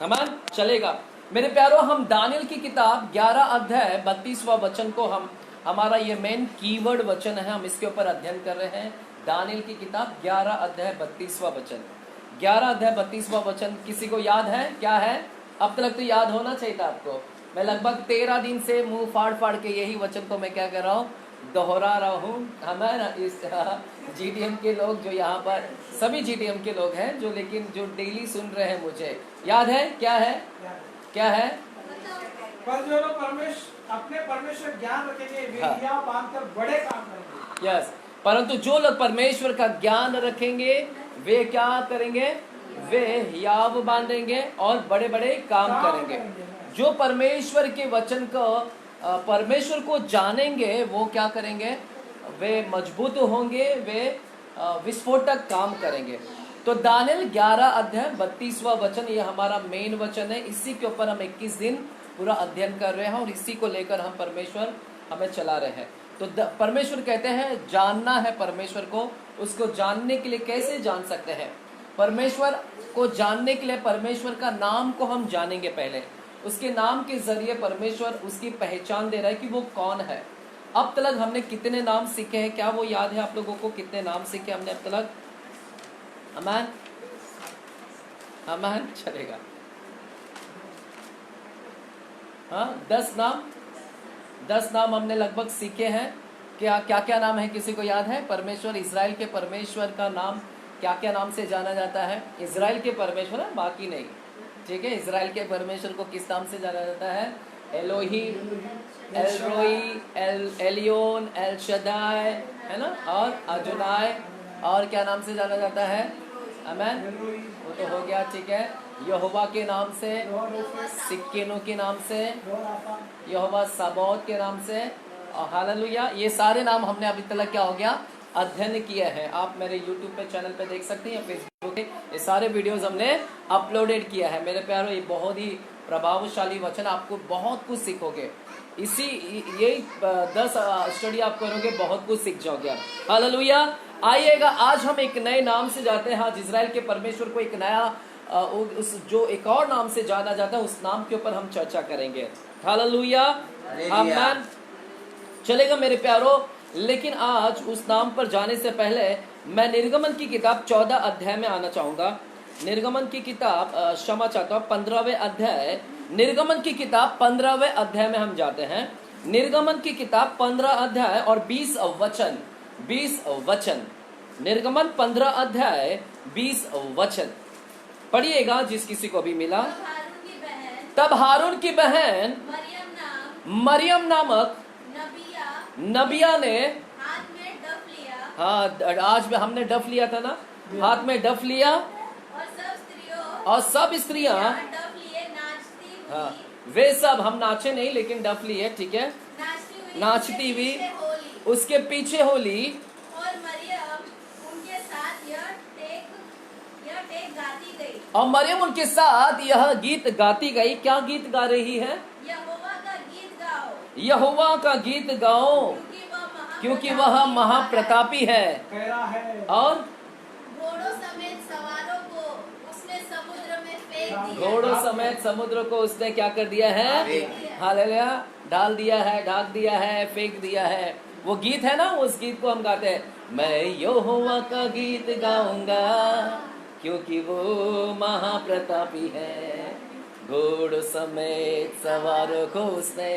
अमान चलेगा। मेरे प्यारो, हम दानियल की किताब 11 अध्याय 32वां वचन को हमारा ये मेन कीवर्ड वचन है, हम इसके ऊपर अध्ययन कर रहे हैं। दानियल की किताब 11 अध्याय 32वां वचन। 11 अध्याय 32वां वचन किसी को याद है क्या है? अब तक तो याद होना चाहिए था आपको। मैं लगभग 13 दिन से मुंह फाड़ फाड़ के यही वचन को मैं क्या कर रहा हूँ, दोहरा रहा हूँ। हमारा इस जीटीएम के लोग जो यहाँ पर सभी जीटीएम के लोग हैं जो, लेकिन जो डेली सुन रहे हैं, मुझे याद है क्या है? क्या है? पर जो लोग अपने परमेश्वर ज्ञान रखेंगे वे हिया बांधकर बड़े काम करेंगे। यस, परंतु जो लोग परमेश्वर का ज्ञान रखेंगे वे क्या करेंगे? वे हियाव बांधेंगे और बड़े बड़े काम करेंगे। जो परमेश्वर के वचन को परमेश्वर को जानेंगे वो क्या करेंगे? वे मजबूत होंगे, वे विस्फोटक काम करेंगे। तो दानियल 11 अध्याय 32वां वचन ये हमारा मेन वचन है। इसी के ऊपर हम 21 दिन पूरा अध्ययन कर रहे हैं और इसी को लेकर हम परमेश्वर हमें चला रहे हैं। तो परमेश्वर कहते हैं जानना है परमेश्वर को। उसको जानने के लिए कैसे जान सकते हैं? परमेश्वर को जानने के लिए परमेश्वर का नाम को हम जानेंगे। पहले उसके नाम के जरिए परमेश्वर उसकी पहचान दे रहा है कि वो कौन है। अब तक हमने कितने नाम सीखे हैं? क्या वो याद है आप लोगों को? कितने नाम सीखे हमने अब तक? अमान अमान चलेगा। हाँ, 10 नाम हमने लगभग सीखे हैं। क्या क्या क्या नाम है किसी को याद है? परमेश्वर, इज़राइल के परमेश्वर का नाम क्या क्या नाम से जाना जाता है? इज़राइल के परमेश्वर है, बाकी नहीं, ठीक है। इज़राइल के परमेश्वर को किस नाम से जाना जाता है? एलोहीम, एल रोई, एलियोन, एल शदाय, है ना, और अजुनाय। और क्या नाम से जाना जाता है? आमेन, वो तो हो गया, ठीक है। यहोवा के नाम से, सिक्किनो के नाम से, यहोवा साबौत के नाम से, और हालेलुया। ये सारे नाम हमने अभी तक क्या हो गया? अध्ययन किया है। आप मेरे YouTube पे चैनल पे देख सकते हैं, फेसबुक पे ये सारे वीडियोस हमने अपलोडेड किया है। मेरे प्यारो, ये बहुत ही प्रभावशाली वचन, आपको बहुत कुछ सीखोगे। इसी यही 10 स्टडी आप करोगे, बहुत कुछ सीख जाओगे आप। हालेलुया। आइएगा, आज हम एक नए नाम से जाते हैं। आज इज़राइल के परमेश्वर को एक नया उस जो एक और नाम से जाना जाता है, उस नाम के ऊपर हम चर्चा करेंगे। हालेलुया, आमीन। चलेगा मेरे प्यारो, लेकिन आज उस नाम पर जाने से पहले मैं निर्गमन की किताब 14 अध्याय में आना चाहूंगा। निर्गमन की किताब क्षमा चाहता हूँ 15वें अध्याय, निर्गमन की किताब 15वें अध्याय में हम जाते हैं। निर्गमन की किताब 15 अध्याय और 20 वचन। निर्गमन 15 अध्याय 20 वचन पढ़िएगा जिस किसी को भी मिला। तब हारून की बहन मरियम नामक नबिया ने हाथ में डफ लिया। हाँ, आज हमने डफ लिया था ना, हाथ में डफ लिया, और सब स्त्रियां डफ लिए नाचती हुई। हाँ, वे सब, हम नाचे नहीं लेकिन डफ लिए, ठीक है, नाचती हुई उसके पीछे होली। और मरियम उनके साथ यह टेक गाती गई। और मरियम उनके साथ यह गीत गाती गई। क्या गीत गा रही है? यहोवा का गीत गाओ, यहोवा का गीत गाओ, क्योंकि वह महाप्रतापी है। और घोड़ों समेत सवारों को उसने समुद्र में फेंक दिया। घोड़ों समेत समुद्र को उसने क्या कर दिया है? हालेलुया, डाल दिया है, ढाक दिया है, फेंक दिया है। वो गीत है ना, उस गीत को हम गाते हैं, मैं यहोवा का गीत गाऊंगा क्योंकि वो महाप्रतापी है। घोड़ों समेत सवारों को उसने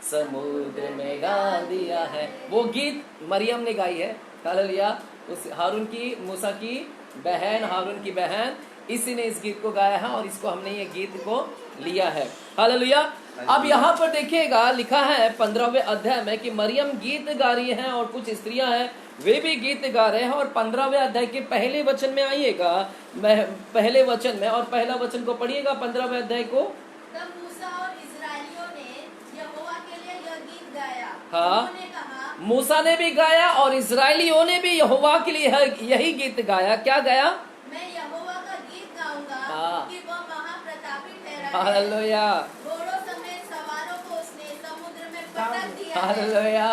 समुद्र में डाल दिया है। वो गीत मरियम ने गाई है। हालेलुया। उस हारून की, मूसा की बहन, हारून की बहन, इसी ने इस गीत को गाया है और इसको हमने ये गीत को लिया है। हालेलुया। अब यहाँ पर देखिएगा, लिखा है 15वें अध्याय में कि मरियम गीत गा रही हैं और कुछ स्त्रियां हैं वे भी गीत गा रहे हैं। और 15वें अध्याय के पहले वचन में आइएगा, पहले वचन में, और पहला वचन को पढ़िएगा 15वें अध्याय को। तब मूसा और इस्राएलियों ने यहोवा के लिए यह गीत गाया। हाँ, उन्होंने कहा, मूसा ने भी गाया और इस्राएलियों ने भी यहोवा के लिए यही गीत गाया। क्या गाया? मैं यहोवा का गीत गाऊंगा हाँ। कि वह महाप्रतापी ठहरा है। हालेलुया, घोड़ों समेत सवारों को उसने समुद्र में पटक दिया है। हालेलुया।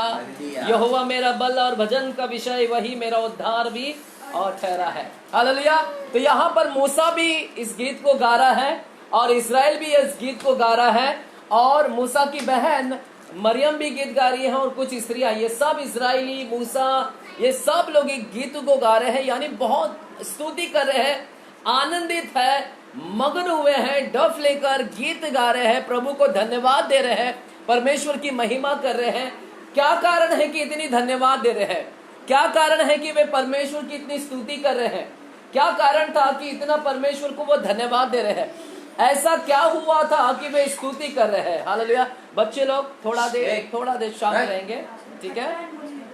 यहोवा मेरा बल और भजन का विषय, वही मेरा उद्धार भी और ठहरा है। हालेलुया। तो यहाँ पर मूसा भी इस गीत को गा रहा है और इस्राएल भी इस गीत को गा रहा है, और मूसा की बहन मरियम भी गीत गा रही है, और कुछ स्त्रियां, ये सब इस्राएली, मूसा, ये सब लोग एक गीत को गा रहे हैं, यानी बहुत स्तुति कर रहे हैं, आनंदित है, मगन हुए हैं, डफ लेकर गीत गा रहे हैं, प्रभु को धन्यवाद दे रहे हैं, परमेश्वर की महिमा कर रहे हैं। क्या कारण है कि इतनी धन्यवाद दे रहे हैं? क्या कारण है कि वे परमेश्वर की इतनी स्तुति कर रहे हैं? क्या कारण था कि इतना परमेश्वर को वो धन्यवाद दे रहे हैं? ऐसा क्या हुआ था कि वे स्तुति कर रहे हैं? हालेलुया। बच्चे लोग थोड़ा देर शांत रहेंगे, ठीक है?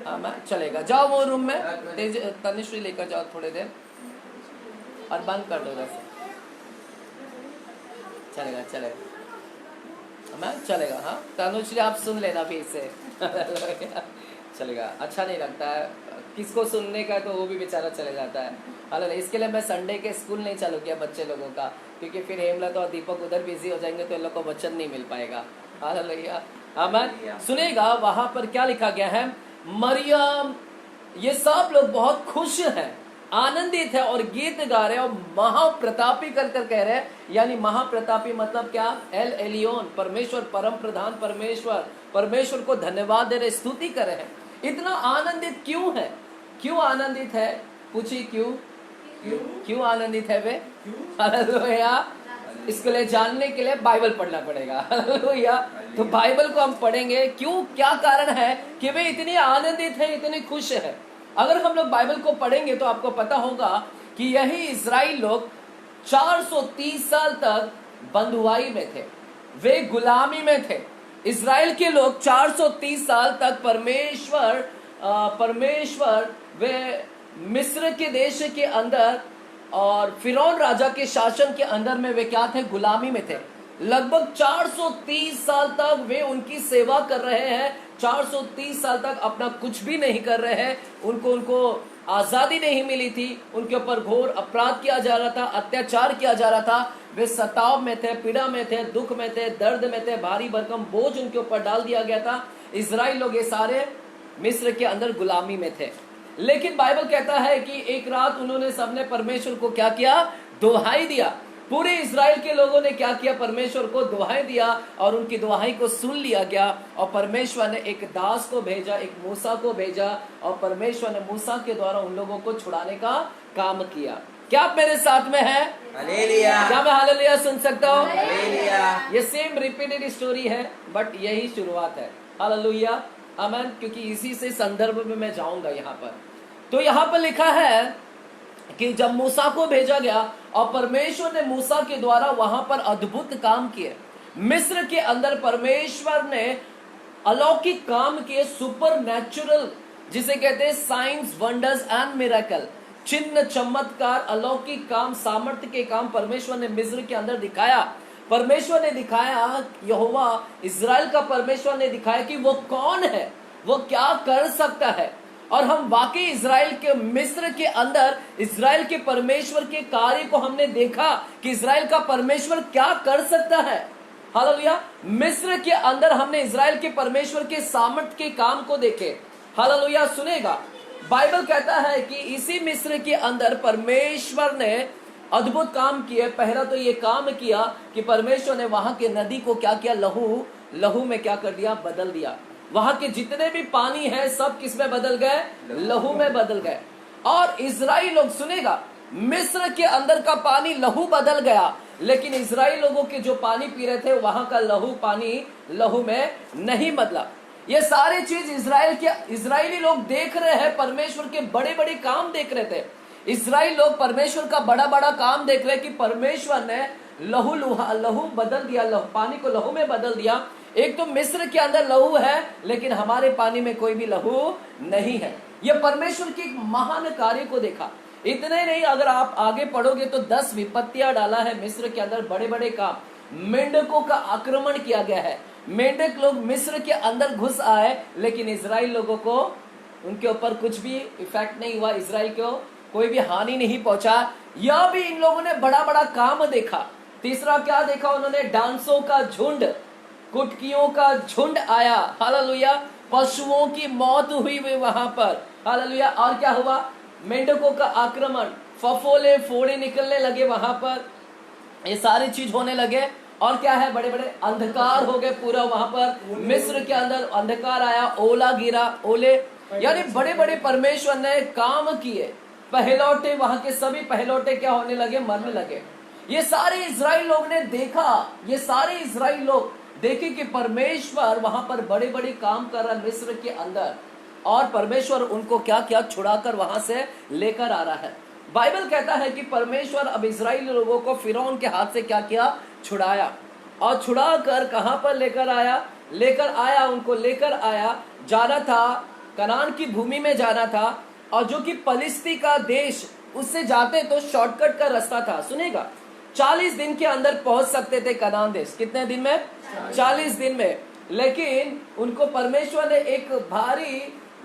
हाँ, मैं चलेगा, जाओ वो रूम में, तनिश्री लेकर जाओ थोड़ी देर, और बंद कर दो जैसे। चलेगा मैं चलेगा। हाँ, तनुश्री आप सुन लेना फिर से चलेगा। अच्छा नहीं लगता है किसको सुनने का, तो वो भी बेचारा चले जाता है। हालेलुया। इसके लिए मैं संडे के स्कूल नहीं चालू किया बच्चे लोगों का, क्योंकि फिर हेमलत और दीपक उधर बिजी हो जाएंगे तो इन लोग को वचन नहीं मिल पाएगा। हालेलुया। आमीन। सुनेगा वहां पर क्या लिखा गया है, मरियम, ये सब लोग बहुत खुश हैं, आनंदित है और गीत गा रहे हैं, और महाप्रतापी कर कह रहे हैं। यानी महाप्रतापी मतलब क्या? एल एलियोन, परमेश्वर, परम प्रधान परमेश्वर को धन्यवाद दे रहे, स्तुति कर रहे हैं। इतना आनंदित क्यों है? क्यों आनंदित है? पूछिए क्यों आनंदित है वे? हालेलुया। इसके लिए जानने के लिए बाइबल पढ़ना पड़ेगा। हालेलुया। तो बाइबल को हम पढ़ेंगे, क्यों, क्या कारण है कि वे इतने आनंदित है, इतने खुश है। अगर हम लोग बाइबल को पढ़ेंगे तो आपको पता होगा कि यही इजराइल लोग 430 साल तक बंधुआई में थे, वे गुलामी में थे। इजराइल के लोग 430 साल तक परमेश्वर वे मिस्र के देश के अंदर और फिरौन राजा के शासन के अंदर में वे क्या थे? गुलामी में थे। लगभग 430 साल तक वे उनकी सेवा कर रहे हैं। 430 साल तक अपना कुछ भी नहीं कर रहे हैं। उनको आजादी नहीं मिली थी, उनके ऊपर घोर अपराध किया जा रहा था, अत्याचार किया जा रहा था। वे सताव में थे, पीड़ा में थे, दुख में थे, दर्द में थे, भारी भरकम बोझ उनके ऊपर डाल दिया गया था। इजराइल लोग ये सारे मिस्र के अंदर गुलामी में थे। लेकिन बाइबल कहता है कि एक रात उन्होंने सबने परमेश्वर को क्या किया? दुहाई दिया। पूरे इजराइल के लोगों ने क्या किया? परमेश्वर को दुहाई दिया, और उनकी दुहाई को सुन लिया गया। और परमेश्वर ने एक दास को भेजा, एक मूसा को भेजा, और परमेश्वर ने मूसा के द्वारा उन लोगों को छुड़ाने का काम किया। क्या आप मेरे साथ में हैं? हालेलुया। क्या मैं हालेलुया सुन सकता हूँ? हालेलुया। ये सेम रिपीटेड स्टोरी है, बट यही शुरुआत है। हालेलुया, आमीन। क्योंकि इसी से संदर्भ में मैं जाऊंगा यहाँ पर। तो यहाँ पर लिखा है कि जब मूसा को भेजा गया और परमेश्वर ने मूसा के द्वारा वहां पर अद्भुत काम किए, मिस्र के अंदर परमेश्वर ने अलौकिक काम किए, सुपर नेचुरल, जिसे कहते हैं साइंस, वंडर्स एंड मिरेकल, चिन्ह, चमत्कार, अलौकिक काम, सामर्थ्य के काम परमेश्वर ने मिस्र के अंदर दिखाया। परमेश्वर ने दिखाया, यहोवा इजराइल का परमेश्वर ने दिखाया कि वो कौन है, वो क्या कर सकता है। और हम वाकई इजराइल के, मिस्र के अंदर इजराइल के परमेश्वर के कार्य को हमने देखा कि इजराइल का परमेश्वर क्या कर सकता है। हालेलुया। मिस्र के अंदर हमने इजराइल के परमेश्वर के सामर्थ्य के काम को देखे। हालेलुया। सुनेगा, बाइबल कहता है कि इसी मिस्र के अंदर परमेश्वर ने अद्भुत काम किए। पहला तो ये काम किया कि परमेश्वर ने वहां के नदी को क्या किया? लहू में क्या कर दिया? बदल दिया। वहां के जितने भी पानी है सब किस में बदल गए? लहू में बदल गए। और इजराइल लोग, सुनेगा, मिस्र के अंदर का पानी लहू बदल गया, लेकिन इजराइल लोगों के जो पानी पी रहे थे वहां का पानी लहू में नहीं बदला। ये सारे चीज इजरायली लोग देख रहे हैं, परमेश्वर के बड़े बड़े काम देख रहे थे। इजराइल लोग परमेश्वर का बड़ा बड़ा काम देख रहे कि परमेश्वर ने लहू बदल दिया, पानी को लहू में बदल दिया। एक तो मिस्र के अंदर लहू है, लेकिन हमारे पानी में कोई भी लहू नहीं है। ये परमेश्वर के एक महान कार्य को देखा। इतने नहीं, अगर आप आगे पढ़ोगे तो 10 विपत्तियां डाला है मिस्र के अंदर, बड़े बड़े काम। मेंढकों का आक्रमण किया गया है। मेंढक लोग मिस्र के अंदर घुस आए, लेकिन इजराइल लोगों को, उनके ऊपर कुछ भी इफेक्ट नहीं हुआ, इजराइल को कोई भी हानि नहीं पहुंचा। यह भी इन लोगों ने बड़ा बड़ा काम देखा। तीसरा क्या देखा उन्होंने? डांसों का झुंड, कुटकियों का झुंड आया। हालेलुया। पशुओं की मौत हुई वहां पर। हालेलुया। और क्या हुआ? मेंढकों का आक्रमण, फफोले फोड़े निकलने लगे वहां पर। ये सारी चीज होने लगे और क्या है, बड़े बड़े अंधकार हो गए पूरा वहां पर मिस्र के अंदर अंधकार आया, ओला गिरा, ओले यानी बड़े बड़े परमेश्वर ने काम किए। पहलौटे, वहां के सभी पहलौटे क्या होने लगे, मरने लगे। ये सारे इजराइल लोग ने देखा, ये सारे इजराइल लोग देखे कि परमेश्वर वहां पर बड़े बड़े काम कर रहा है मिस्र के अंदर, और परमेश्वर उनको क्या क्या छुड़ाकर वहां से लेकर आ रहा है। बाइबल कहता है कि परमेश्वर अब इजराइल लोगों को फिरौन के हाथ से क्या किया, छुड़ाया, और छुड़ा कर कहां पर लेकर आया, उनको लेकर आया, जाना था कनान की भूमि में जाना था, और जो कि पलिस्ती का देश, उससे जाते तो शॉर्टकट का रास्ता था। सुनेगा, 40 दिन के अंदर पहुंच सकते थे कनान देश। कितने दिन में? 40 दिन में। लेकिन उनको परमेश्वर ने एक भारी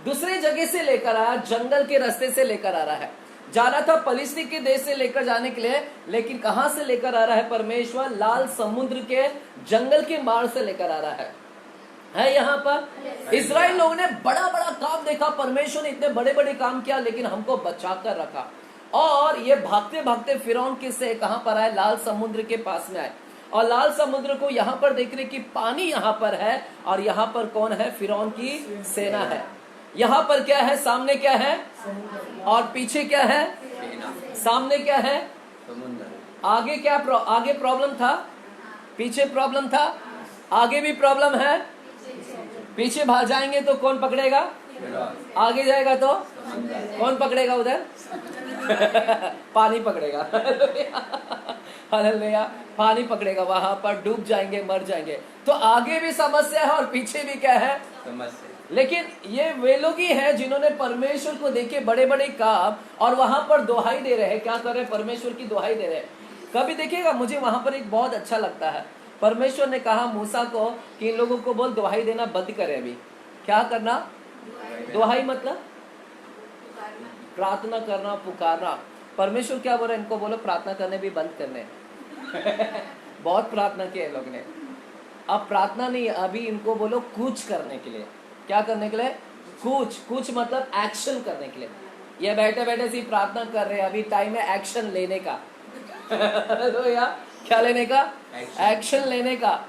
दूसरे जगह से लेकर आया, जंगल के रास्ते से लेकर आ रहा है। जाना था पलिस्ती के देश से लेकर जाने के लिए, लेकिन कहां से लेकर आ रहा है परमेश्वर? लाल समुद्र के जंगल के मार्ग से लेकर आ रहा है यहाँ पर। इजराइल लोगों ने बड़ा बड़ा काम देखा, परमेश्वर ने इतने बड़े बड़े काम किया, लेकिन हमको बचा कर रखा। और ये भागते भागते फिरौन किससे कहां पर आए? लाल समुद्र के पास में आए, और लाल समुद्र को यहाँ पर देख रहे कि पानी यहाँ पर है, और यहाँ पर कौन है? फिरौन की सेना है। यहाँ पर क्या है? सामने क्या है और पीछे क्या है? सामने क्या है? आगे क्या आगे प्रॉब्लम था, पीछे प्रॉब्लम था, आगे भी प्रॉब्लम है। पीछे भाग जाएंगे तो कौन पकड़ेगा? आगे जाएगा तो कौन पकड़ेगा? उधर पानी पकड़ेगा। हालेलुया, पानी पकड़ेगा, वहां पर डूब जाएंगे, मर जाएंगे। तो आगे भी समस्या है और पीछे भी क्या है? समस्या। लेकिन ये वे लोग ही हैं जिन्होंने परमेश्वर को देखे बड़े बड़े काम, और वहां पर दुहाई दे रहे हैं। क्या कर रहे हैं? परमेश्वर की दुहाई दे रहे हैं। कभी देखिएगा, मुझे वहां पर एक बहुत अच्छा लगता है, परमेश्वर ने कहा मूसा को कि इन लोगों को बोल दुहाई देना बंद करे। अभी क्या करना? दुहाई मतलब प्रार्थना करना, पुकारना। परमेश्वर क्या बोल रहे? इनको बोलो प्रार्थना करने भी बंद करने। बहुत प्रार्थना किया इन लोग ने, अब प्रार्थना नहीं, अभी इनको बोलो कूच करने के लिए। क्या करने के लिए? कूच मतलब एक्शन करने के लिए। ये बैठे बैठे सी प्रार्थना कर रहे हैं, अभी टाइम है एक्शन लेने का। हालेलुया, क्या लेने का? एक्शन लेने का।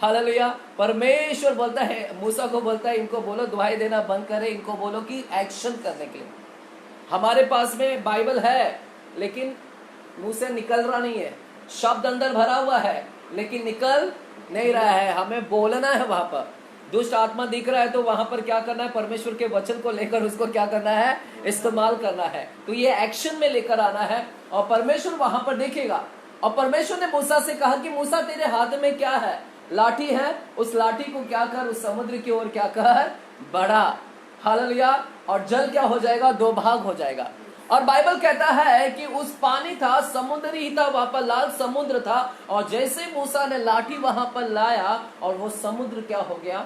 हालेलुया। परमेश्वर बोलता है, मूसा को बोलता है इनको बोलो दुहाई देना बंद करे, इनको बोलो कि एक्शन करने के लिए। हमारे पास में बाइबल है, लेकिन मुंह से निकल रहा नहीं है, शब्द अंदर भरा हुआ है, लेकिन निकल नहीं रहा है। हमें बोलना है। वहां पर दुष्ट आत्मा दिख रहा है, तो वहां पर क्या करना है? परमेश्वर के वचन को लेकर उसको क्या करना है? इस्तेमाल करना है। तो ये एक्शन में लेकर आना है, और परमेश्वर वहां पर देखेगा। और परमेश्वर ने मूसा से कहा कि मूसा तेरे हाथ में क्या है? लाठी है, उस लाठी को क्या कर? उस समुद्र की ओर क्या कर? बढ़ा। हालेलुया। और जल क्या हो जाएगा? 2 भाग हो जाएगा। और बाइबल कहता है कि उस पानी था, समुद्र ही था, वहां पर लाल समुद्र था, और जैसे मूसा ने लाठी वहां पर लाया और वो समुद्र क्या हो गया?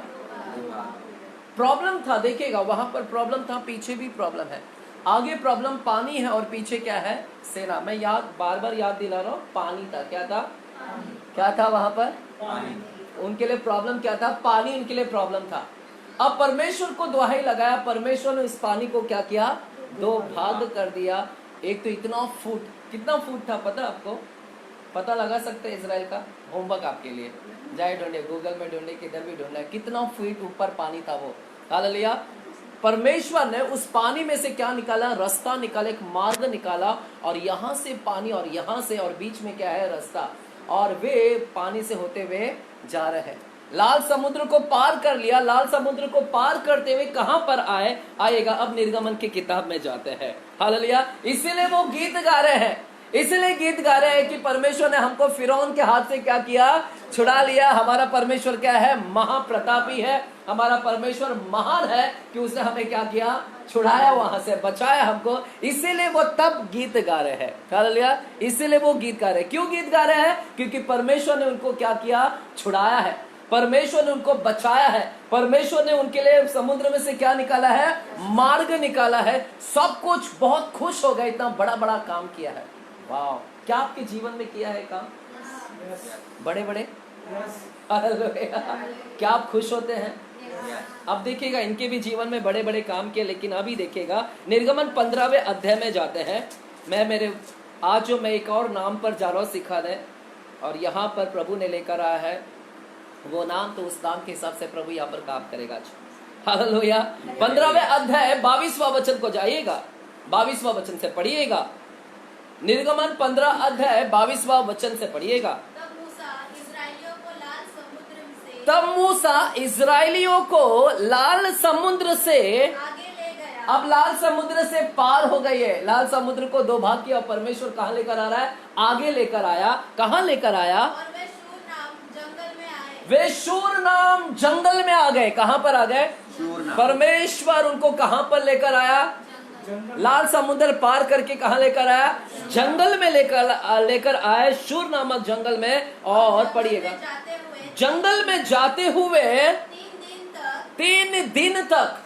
प्रॉब्लम था, देखिएगा वहां पर प्रॉब्लम था, पीछे भी प्रॉब्लम है। आगे प्रॉब्लम पानी है और पीछे क्या है? सेना। मैं बार बार याद दिला रहा हूँ, पानी था। क्या था? क्या था वहां पर? पानी। उनके लिए प्रॉब्लम क्या था? पानी उनके लिए प्रॉब्लम था। अब परमेश्वर को दुहाई लगाया, परमेश्वर ने इस पानी को क्या किया? 2 भाग कर दिया। एक तो इतना फुट, कितना फुट था पता आपको? पता लगा सकते हैं? इजराइल का होमवर्क आपके लिए, जाए ढूंढे, गूगल में ढूंढे, किधर भी ढूंढना है, कितना फीट ऊपर पानी था वो। हालेलुया। परमेश्वर ने उस पानी में से क्या निकाला? रास्ता निकाला, एक मार्ग निकाला, और यहाँ से पानी और यहाँ से, और बीच में क्या है? रास्ता। और वे पानी से होते हुए जा रहे हैं। लाल समुद्र को पार कर लिया। लाल समुद्र को पार करते हुए कहां पर आएगा? अब निर्गमन की किताब में जाते हैं। हालेलुया। इसीलिए वो गीत गा रहे हैं, इसलिए गीत गा रहे हैं कि परमेश्वर ने हमको फिरौन के हाथ से क्या किया? छुड़ा लिया। हमारा परमेश्वर क्या है? महाप्रतापी है। हमारा परमेश्वर महान है कि उसने हमें क्या किया? छुड़ाया, वहां से बचाया हमको। इसीलिए वो तब गीत गा रहे हैं। हालेलुया। इसीलिए वो गीत गा रहे हैं। क्यों गीत गा रहे हैं? क्योंकि परमेश्वर ने उनको क्या किया? छुड़ाया है। परमेश्वर ने उनको बचाया है। परमेश्वर ने उनके लिए समुद्र में से क्या निकाला है? मार्ग निकाला है। सब कुछ, बहुत खुश हो गए, इतना बड़ा बड़ा काम किया है। वाह, क्या आपके जीवन में किया है काम? बड़े बड़े। क्या आप खुश होते हैं? अब देखिएगा, इनके भी जीवन में बड़े बड़े काम किए, लेकिन अभी देखिएगा निर्गमन 15वें अध्याय में जाते हैं। मैं एक और नाम पर जा रहा हूँ सिखाने। और यहाँ पर प्रभु ने लेकर आया है वो नाम, तो उस नाम के हिसाब से प्रभु यहाँ पर काम करेगा। हालेलुया। 15वें अध्याय 22वां वचन को जाइएगा, 22वां वचन से पढ़िएगा। निर्गमन 15 अध्याय 22वां वचन से पढ़िएगा। तब मूसा इजराइलियों को लाल समुद्र से आगे ले गया। अब लाल समुद्र से पार हो गई है। लाल समुद्र को दो भाग किया और परमेश्वर कहाँ लेकर आ रहा है? आगे लेकर आया। कहाँ लेकर आया? और वे शूर नाम जंगल में आए। वे शूर नाम जंगल में आ गए। कहाँ पर आ गए? परमेश्वर उनको कहाँ पर लेकर आया? लाल समुद्र पार करके कहाँ लेकर आया? जंगल में लेकर आए, शूर नामक जंगल में। और पढ़िएगा, जंगल में जाते हुए 3 दिन तक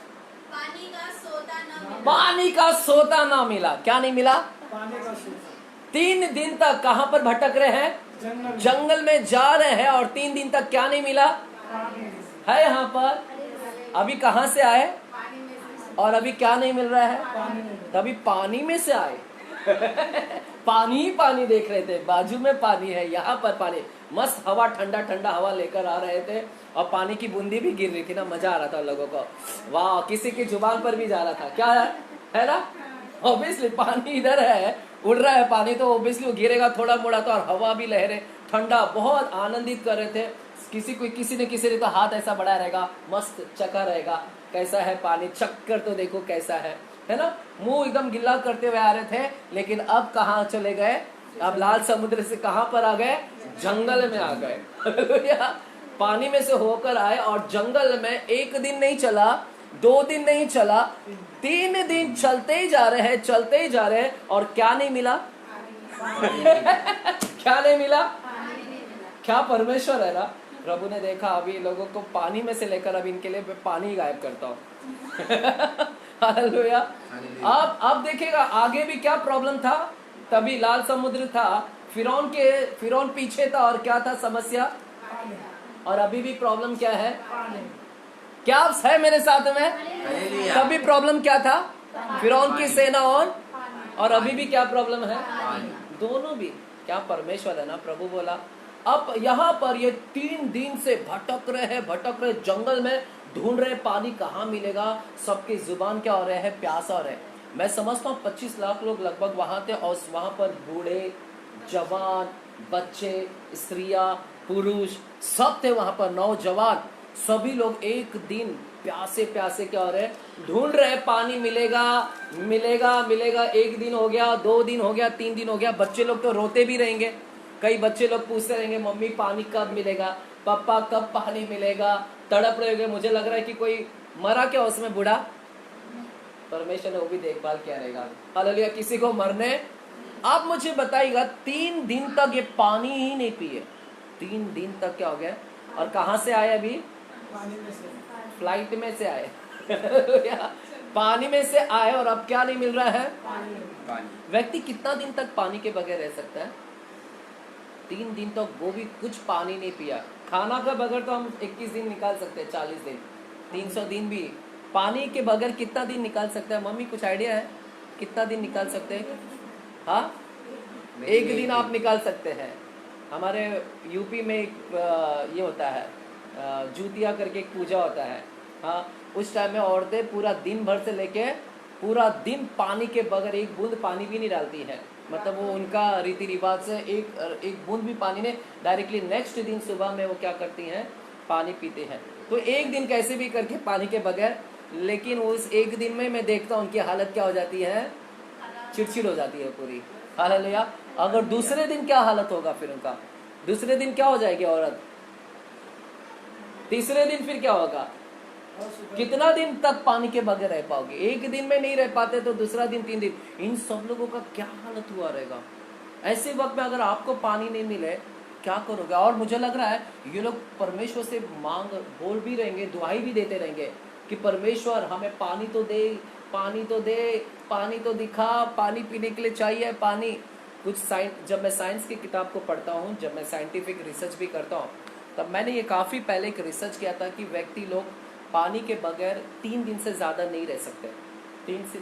पानी का सोता ना मिला। क्या नहीं मिला? पानी का सोता। 3 दिन तक कहाँ पर भटक रहे हैं? जंगल में जा रहे हैं और 3 दिन तक क्या नहीं मिला है? यहाँ पर अभी कहाँ से आए और अभी क्या नहीं मिल रहा है? तभी पानी में से आए। पानी ही पानी देख रहे थे, बाजू में पानी है, यहाँ पर पानी, मस्त हवा, ठंडा ठंडा हवा लेकर आ रहे थे और पानी की बूंदी भी गिर रही थी ना। मजा आ रहा था लोगों को। वाह, किसी की जुबान पर भी जा रहा था। क्या है ना? ऑब्वियसली पानी इधर है, उड़ रहा है पानी, तो ऑब्वियसली वो गिरेगा थोड़ा मोड़ा तो। और हवा भी लहरें, ठंडा, बहुत आनंदित कर रहे थे। किसी ने तो हाथ ऐसा बढ़ाया रहेगा, मस्त चका रहेगा। कैसा है पानी? चक्कर तो देखो कैसा है ना? मुंह एकदम गिल्ला करते हुए आ रहे थे। लेकिन अब कहाँ चले गए? अब लाल समुद्र से कहाँ पर आ गए? जंगल में आ गए। पानी में से होकर आए और जंगल में 1 दिन नहीं चला, 2 दिन नहीं चला, 3 दिन चलते ही जा रहे हैं और क्या नहीं मिला? क्या नहीं मिला? क्या परमेश्वर है ना। प्रभु ने देखा अभी लोगों को पानी में से लेकर अब इनके लिए पानी गायब करता हूँ। हालेलुया। अब देखिएगा आगे भी क्या प्रॉब्लम था। तभी लाल समुद्र था, फिरौन पीछे था और क्या था समस्या? और अभी भी प्रॉब्लम क्या है? क्या है मेरे साथ में? तभी प्रॉब्लम क्या था? फिरौन की सेना और अभी भी क्या प्रॉब्लम है? दोनों भी। क्या परमेश्वर है ना। प्रभु बोला अब यहाँ पर ये 3 दिन से भटक रहे जंगल में, ढूंढ रहे पानी कहाँ मिलेगा। सबकी जुबान क्या हो रहे हैं? प्यासा हो रहे। मैं समझता हूँ 25 लाख लोग लगभग वहां थे और वहां पर बूढ़े, जवान, बच्चे, स्त्रियां, पुरुष सब थे वहां पर, नौजवान, सभी लोग एक दिन प्यासे क्या हो रहे? ढूंढ रहे पानी मिलेगा। 1 दिन हो गया, 2 दिन हो गया, 3 दिन हो गया। बच्चे लोग तो रोते भी रहेंगे। कई बच्चे लोग पूछते रहेंगे मम्मी पानी कब मिलेगा, पापा कब पानी मिलेगा, तड़प रहे होंगे। मुझे लग रहा है कि कोई मरा क्या उसमें बूढ़ा? परमेश्वर ने वो भी देखभाल किया रहेगा। हालेलुया। किसी को मरने, आप मुझे बताइएगा 3 दिन तक ये पानी ही नहीं पिए। 3 दिन तक क्या हो गया? और कहाँ से आए? अभी पानी में से, फ्लाइट में से आए। पानी में से आए और अब क्या नहीं मिल रहा है? व्यक्ति कितना दिन तक पानी के बगैर रह सकता है? 3 दिन तक वो भी कुछ पानी नहीं पिया। खाना का बगैर तो हम 21 दिन निकाल सकते हैं, 40 दिन, 300 दिन भी। पानी के बगैर कितना दिन निकाल सकते हैं? मम्मी कुछ आइडिया है कितना दिन निकाल सकते हैं? हाँ, 1 दिन आप निकाल सकते हैं। हमारे यूपी में एक ये होता है, जूतिया करके एक पूजा होता है। हाँ, उस टाइम में औरतें पूरा दिन भर से लेके पूरा दिन पानी के बगैर एक बूंद पानी भी नहीं डालती है। मतलब वो उनका रीति रिवाज से एक बूंद भी पानी ने, डायरेक्टली नेक्स्ट दिन सुबह में वो क्या करती हैं? पानी पीते हैं। तो 1 दिन कैसे भी करके पानी के बगैर। लेकिन उस 1 दिन में मैं देखता हूँ उनकी हालत क्या हो जाती है? चिड़चिड़ हो जाती है पूरी। हालेलुया। अगर दूसरे दिन क्या हालत होगा फिर उनका? दूसरे दिन क्या हो जाएगी औरत? तीसरे दिन फिर क्या होगा? कितना दिन तक पानी के बगैर रह पाओगे? 1 दिन में नहीं रह पाते तो दूसरा दिन, 3 दिन, इन सब लोगों का क्या हालत हुआ रहेगा? ऐसे वक्त में अगर आपको पानी नहीं मिले क्या करोगे? और मुझे लग रहा है ये लोग परमेश्वर से बोल भी रहेंगे, दुआई भी देते रहेंगे कि परमेश्वर हमें पानी तो दे, पानी तो दे, पानी तो दिखा, पानी पीने के लिए चाहिए पानी। कुछ जब मैं साइंस की किताब को पढ़ता हूँ, जब मैं साइंटिफिक रिसर्च भी करता हूँ, तब मैंने ये काफ़ी पहले एक रिसर्च किया था कि व्यक्ति लोग पानी के बगैर 3 दिन से ज़्यादा नहीं रह सकते।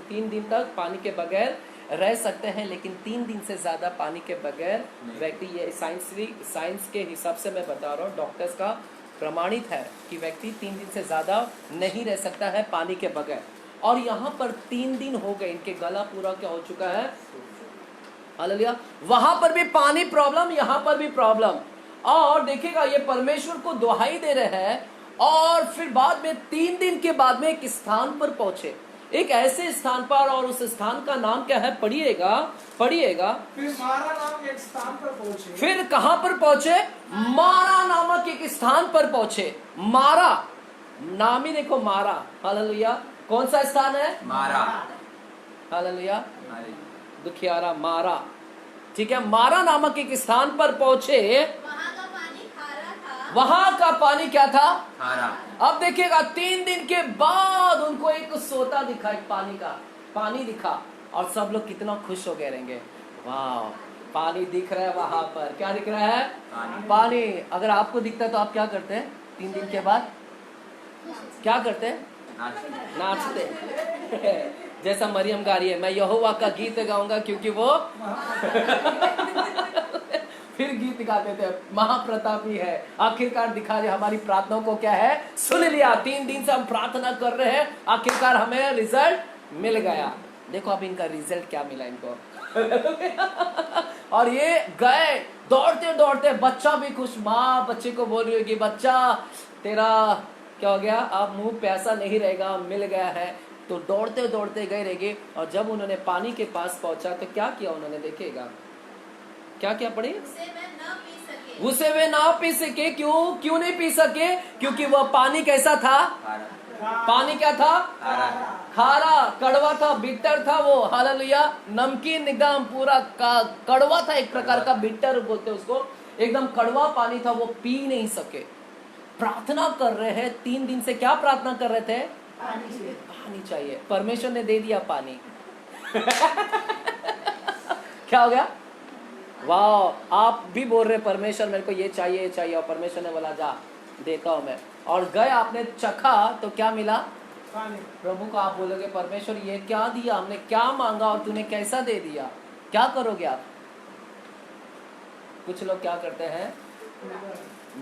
3 दिन तक पानी के बगैर रह सकते हैं, लेकिन 3 दिन से ज्यादा पानी के बगैर व्यक्ति, ये साइंस के हिसाब से मैं बता रहा हूँ, डॉक्टर्स का प्रमाणित है कि व्यक्ति 3 दिन से ज्यादा नहीं रह सकता है पानी के बगैर। और यहाँ पर 3 दिन हो गए, इनके गला पूरा क्या हो चुका है, हालेलुया। वहां पर भी पानी प्रॉब्लम, यहाँ पर भी प्रॉब्लम। और देखिएगा ये परमेश्वर को दुहाई दे रहे हैं, और फिर बाद में 3 दिन के बाद में एक स्थान पर पहुंचे, एक ऐसे स्थान पर, और उस स्थान का नाम क्या है, पढ़िएगा। फिर मारा नाम एक स्थान पर पहुंचे। फिर कहां पर पहुंचे, मारा नामक एक स्थान पर पहुंचे। मारा नाम ही देखो, मारा, हालेलुया। कौन सा स्थान है, मारा, हालेलुया, दुखियारा, मारा, ठीक है। मारा नामक एक स्थान पर पहुंचे, वहाँ का पानी खारा था। वहां का पानी क्या था, खारा। अब देखिएगा 3 दिन के बाद उनको एक सोता दिखा, एक पानी का पानी दिखा, और सब लोग कितना खुश हो गए रहेंगे, वाह पानी दिख रहा है। वहां पर क्या दिख रहा है, पानी। अगर आपको दिखता है तो आप क्या करते हैं 3 दिन के बाद, क्या करते हैं, नाचते। जैसा मरियम गा रही है, मैं यहोवा का गीत गाऊंगा क्योंकि वो फिर गीत गाते थे, महाप्रतापी है, आखिरकार दिखा रहे हमारी प्रार्थनाओं को क्या है, सुन लिया। 3 दिन से हम प्रार्थना कर रहे हैं, आखिरकार हमें रिजल्ट मिल गया। देखो अब इनका रिजल्ट क्या मिला इनको। और ये गए दौड़ते दौड़ते, बच्चा भी खुश, माँ बच्चे को बोल रही होगी, बच्चा तेरा क्या हो गया, अब मुंह प्यासा नहीं रहेगा, मिल गया है। तो दौड़ते दौड़ते गए रहेंगे, और जब उन्होंने पानी के पास पहुंचा तो क्या किया उन्होंने, देखिएगा क्या क्या पढ़ी, उसे वे ना पी सके। क्यों नहीं पी सके, क्योंकि वह पानी कैसा था, पानी क्या था, खारा, कड़वा था, बिटर था वो, हालेलुया। नमकीन एकदम पूरा कड़वा था, एक प्रकार का बिटर बोलते उसको, एकदम कड़वा पानी था, वो पी नहीं सके। प्रार्थना कर रहे हैं 3 दिन से, क्या प्रार्थना कर रहे थे, पानी चाहिए। परमेश्वर ने दे दिया पानी। क्या हो गया, वाह। आप भी बोल रहे परमेश्वर मेरे को ये चाहिए, ये चाहिए, और परमेश्वर ने बोला जा देता हूं मैं। और गए, आपने चखा तो क्या मिला, प्रभु को आप बोलोगे परमेश्वर ये क्या दिया, हमने क्या मांगा और तूने कैसा दे दिया, क्या करोगे आप। कुछ लोग क्या करते हैं,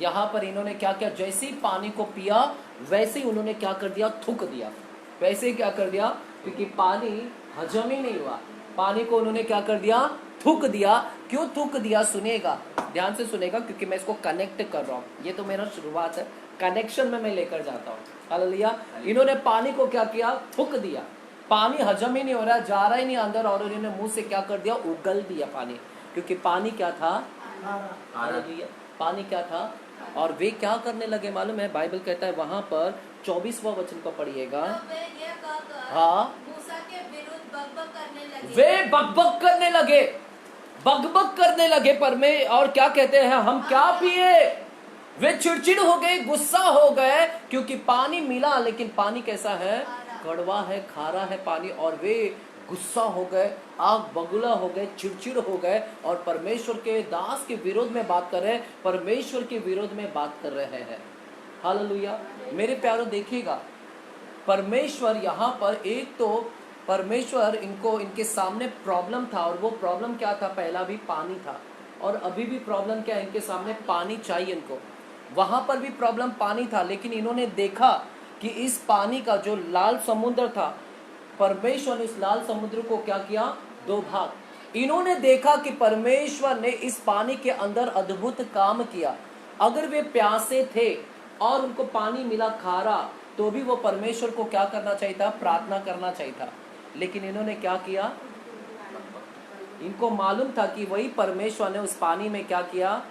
यहाँ पर इन्होंने क्या किया, जैसे ही पानी को पिया वैसे ही उन्होंने क्या कर दिया, थूक दिया। वैसे ही क्या कर दिया, क्योंकि पानी हजम ही नहीं हुआ, पानी को उन्होंने क्या कर दिया, थूक दिया। क्यों थूक दिया, सुनेगा, ध्यान से सुनेगा, क्योंकि मैं इसको कनेक्ट कर रहा हूँ, ये तो मेरा शुरुआत है, कनेक्शन में मैं लेकर जाता हूँ, हालेलुया। इन्होंने पानी को क्या किया, थूक दिया। पानी हजम ही नहीं हो रहा, जा रहा ही नहीं अंदर, और इन्होंने मुंह से क्या कर दिया, उगल दिया पानी, क्योंकि पानी क्या था, हालेलुया, पानी क्या था। और वे क्या करने लगे मालूम है, बाइबल कहता है वहां पर 24वां वचन को पढ़िएगा। हाँ, मूसा के विरुद्ध बकबक करने लगे। वे बकबक करने लगे, बकबक करने लगे पर में, और क्या कहते हैं, हम क्या पिए। वे चिड़चिड़ हो गए, गुस्सा हो गए, क्योंकि पानी मिला लेकिन पानी कैसा है, कड़वा है, खारा है पानी। और वे गुस्सा हो गए, आग बगुला हो गए, चिड़चिड़ हो गए, और परमेश्वर के दास के विरोध में बात कर रहे हैं, परमेश्वर के विरोध में बात कर रहे हैं, हालेलुया। मेरे प्यारों देखिएगा, परमेश्वर यहाँ पर, एक तो परमेश्वर इनको, इनके सामने प्रॉब्लम था, और वो प्रॉब्लम क्या था, पहला भी पानी था, और अभी भी प्रॉब्लम क्या है, इनके सामने पानी चाहिए इनको। वहां पर भी प्रॉब्लम पानी था, लेकिन इन्होंने देखा कि इस पानी का जो लाल समुद्र था, परमेश्वर ने इस लाल समुद्र को क्या किया, 2 भाग। इन्होंने देखा कि परमेश्वर ने इस पानी के अंदर अद्भुत काम किया। अगर वे प्यासे थे और उनको पानी मिला खारा, तो भी वो परमेश्वर को क्या करना चाहिए था, प्रार्थना करना चाहिए था। लेकिन इन्होंने क्या किया, इनको मालूम था कि वही परमेश्वर ने उस पानी में क्या किया,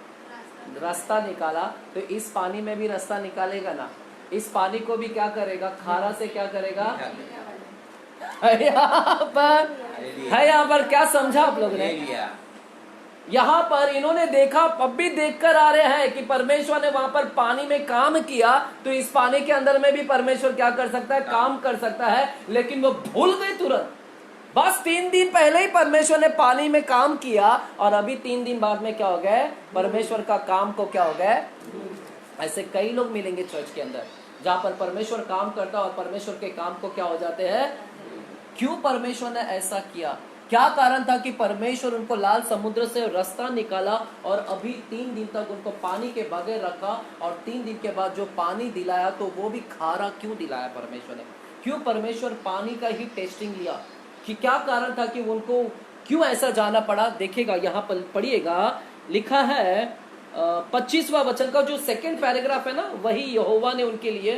रास्ता निकाला, तो इस पानी में भी रास्ता निकालेगा ना, इस पानी को भी क्या करेगा, खारा से क्या करेगा। यहाँ पर क्या समझा आप लोग ने, यहाँ पर इन्होंने देखा, अब भी देखकर आ रहे हैं कि परमेश्वर ने वहां पर पानी में काम किया, तो इस पानी के अंदर में भी परमेश्वर क्या कर सकता है, काम कर सकता है। लेकिन वो भूल गए तुरंत, बस 3 दिन पहले ही परमेश्वर ने पानी में काम किया, और अभी 3 दिन बाद में क्या हो गए, परमेश्वर का काम को क्या हो गए। ऐसे कई लोग मिलेंगे चर्च के अंदर, जहां पर परमेश्वर काम करता है और परमेश्वर के काम को क्या हो जाते हैं। क्यों परमेश्वर ने ऐसा किया, क्या कारण था कि परमेश्वर उनको लाल समुद्र से रास्ता निकाला और अभी 3 दिन तक उनको पानी के बगैर रखा, और 3 दिन के बाद जो पानी दिलाया तो वो भी खारा क्यों दिलाया परमेश्वर ने? क्यों परमेश्वर पानी का ही टेस्टिंग लिया? कि क्या कारण था कि उनको क्यों ऐसा जाना पड़ा? देखिएगा यहाँ पर पढ़िएगा, लिखा है 25वां वचन का जो सेकंड पैराग्राफ है ना, वही यहोवा ने उनके लिए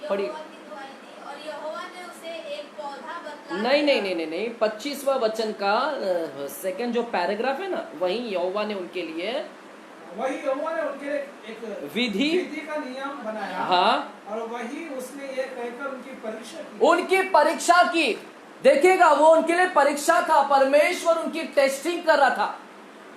पढ़ी। यहोवा की दुहाई दी और यहोवा ने उसे एक पौधा बतला नहीं दिया। नहीं नहीं नहीं 25वां वचन का सेकंड जो पैराग्राफ है ना, वही यहोवा ने उनके लिए वही यहोवा ने उनके लिए एक विधि का नियम बनाया। हाँ, और वही उसने ये कहकर उनकी परीक्षा की। उनकी परीक्षा की। देखिएगा, वो उनके लिए परीक्षा था, परमेश्वर उनकी टेस्टिंग कर रहा था।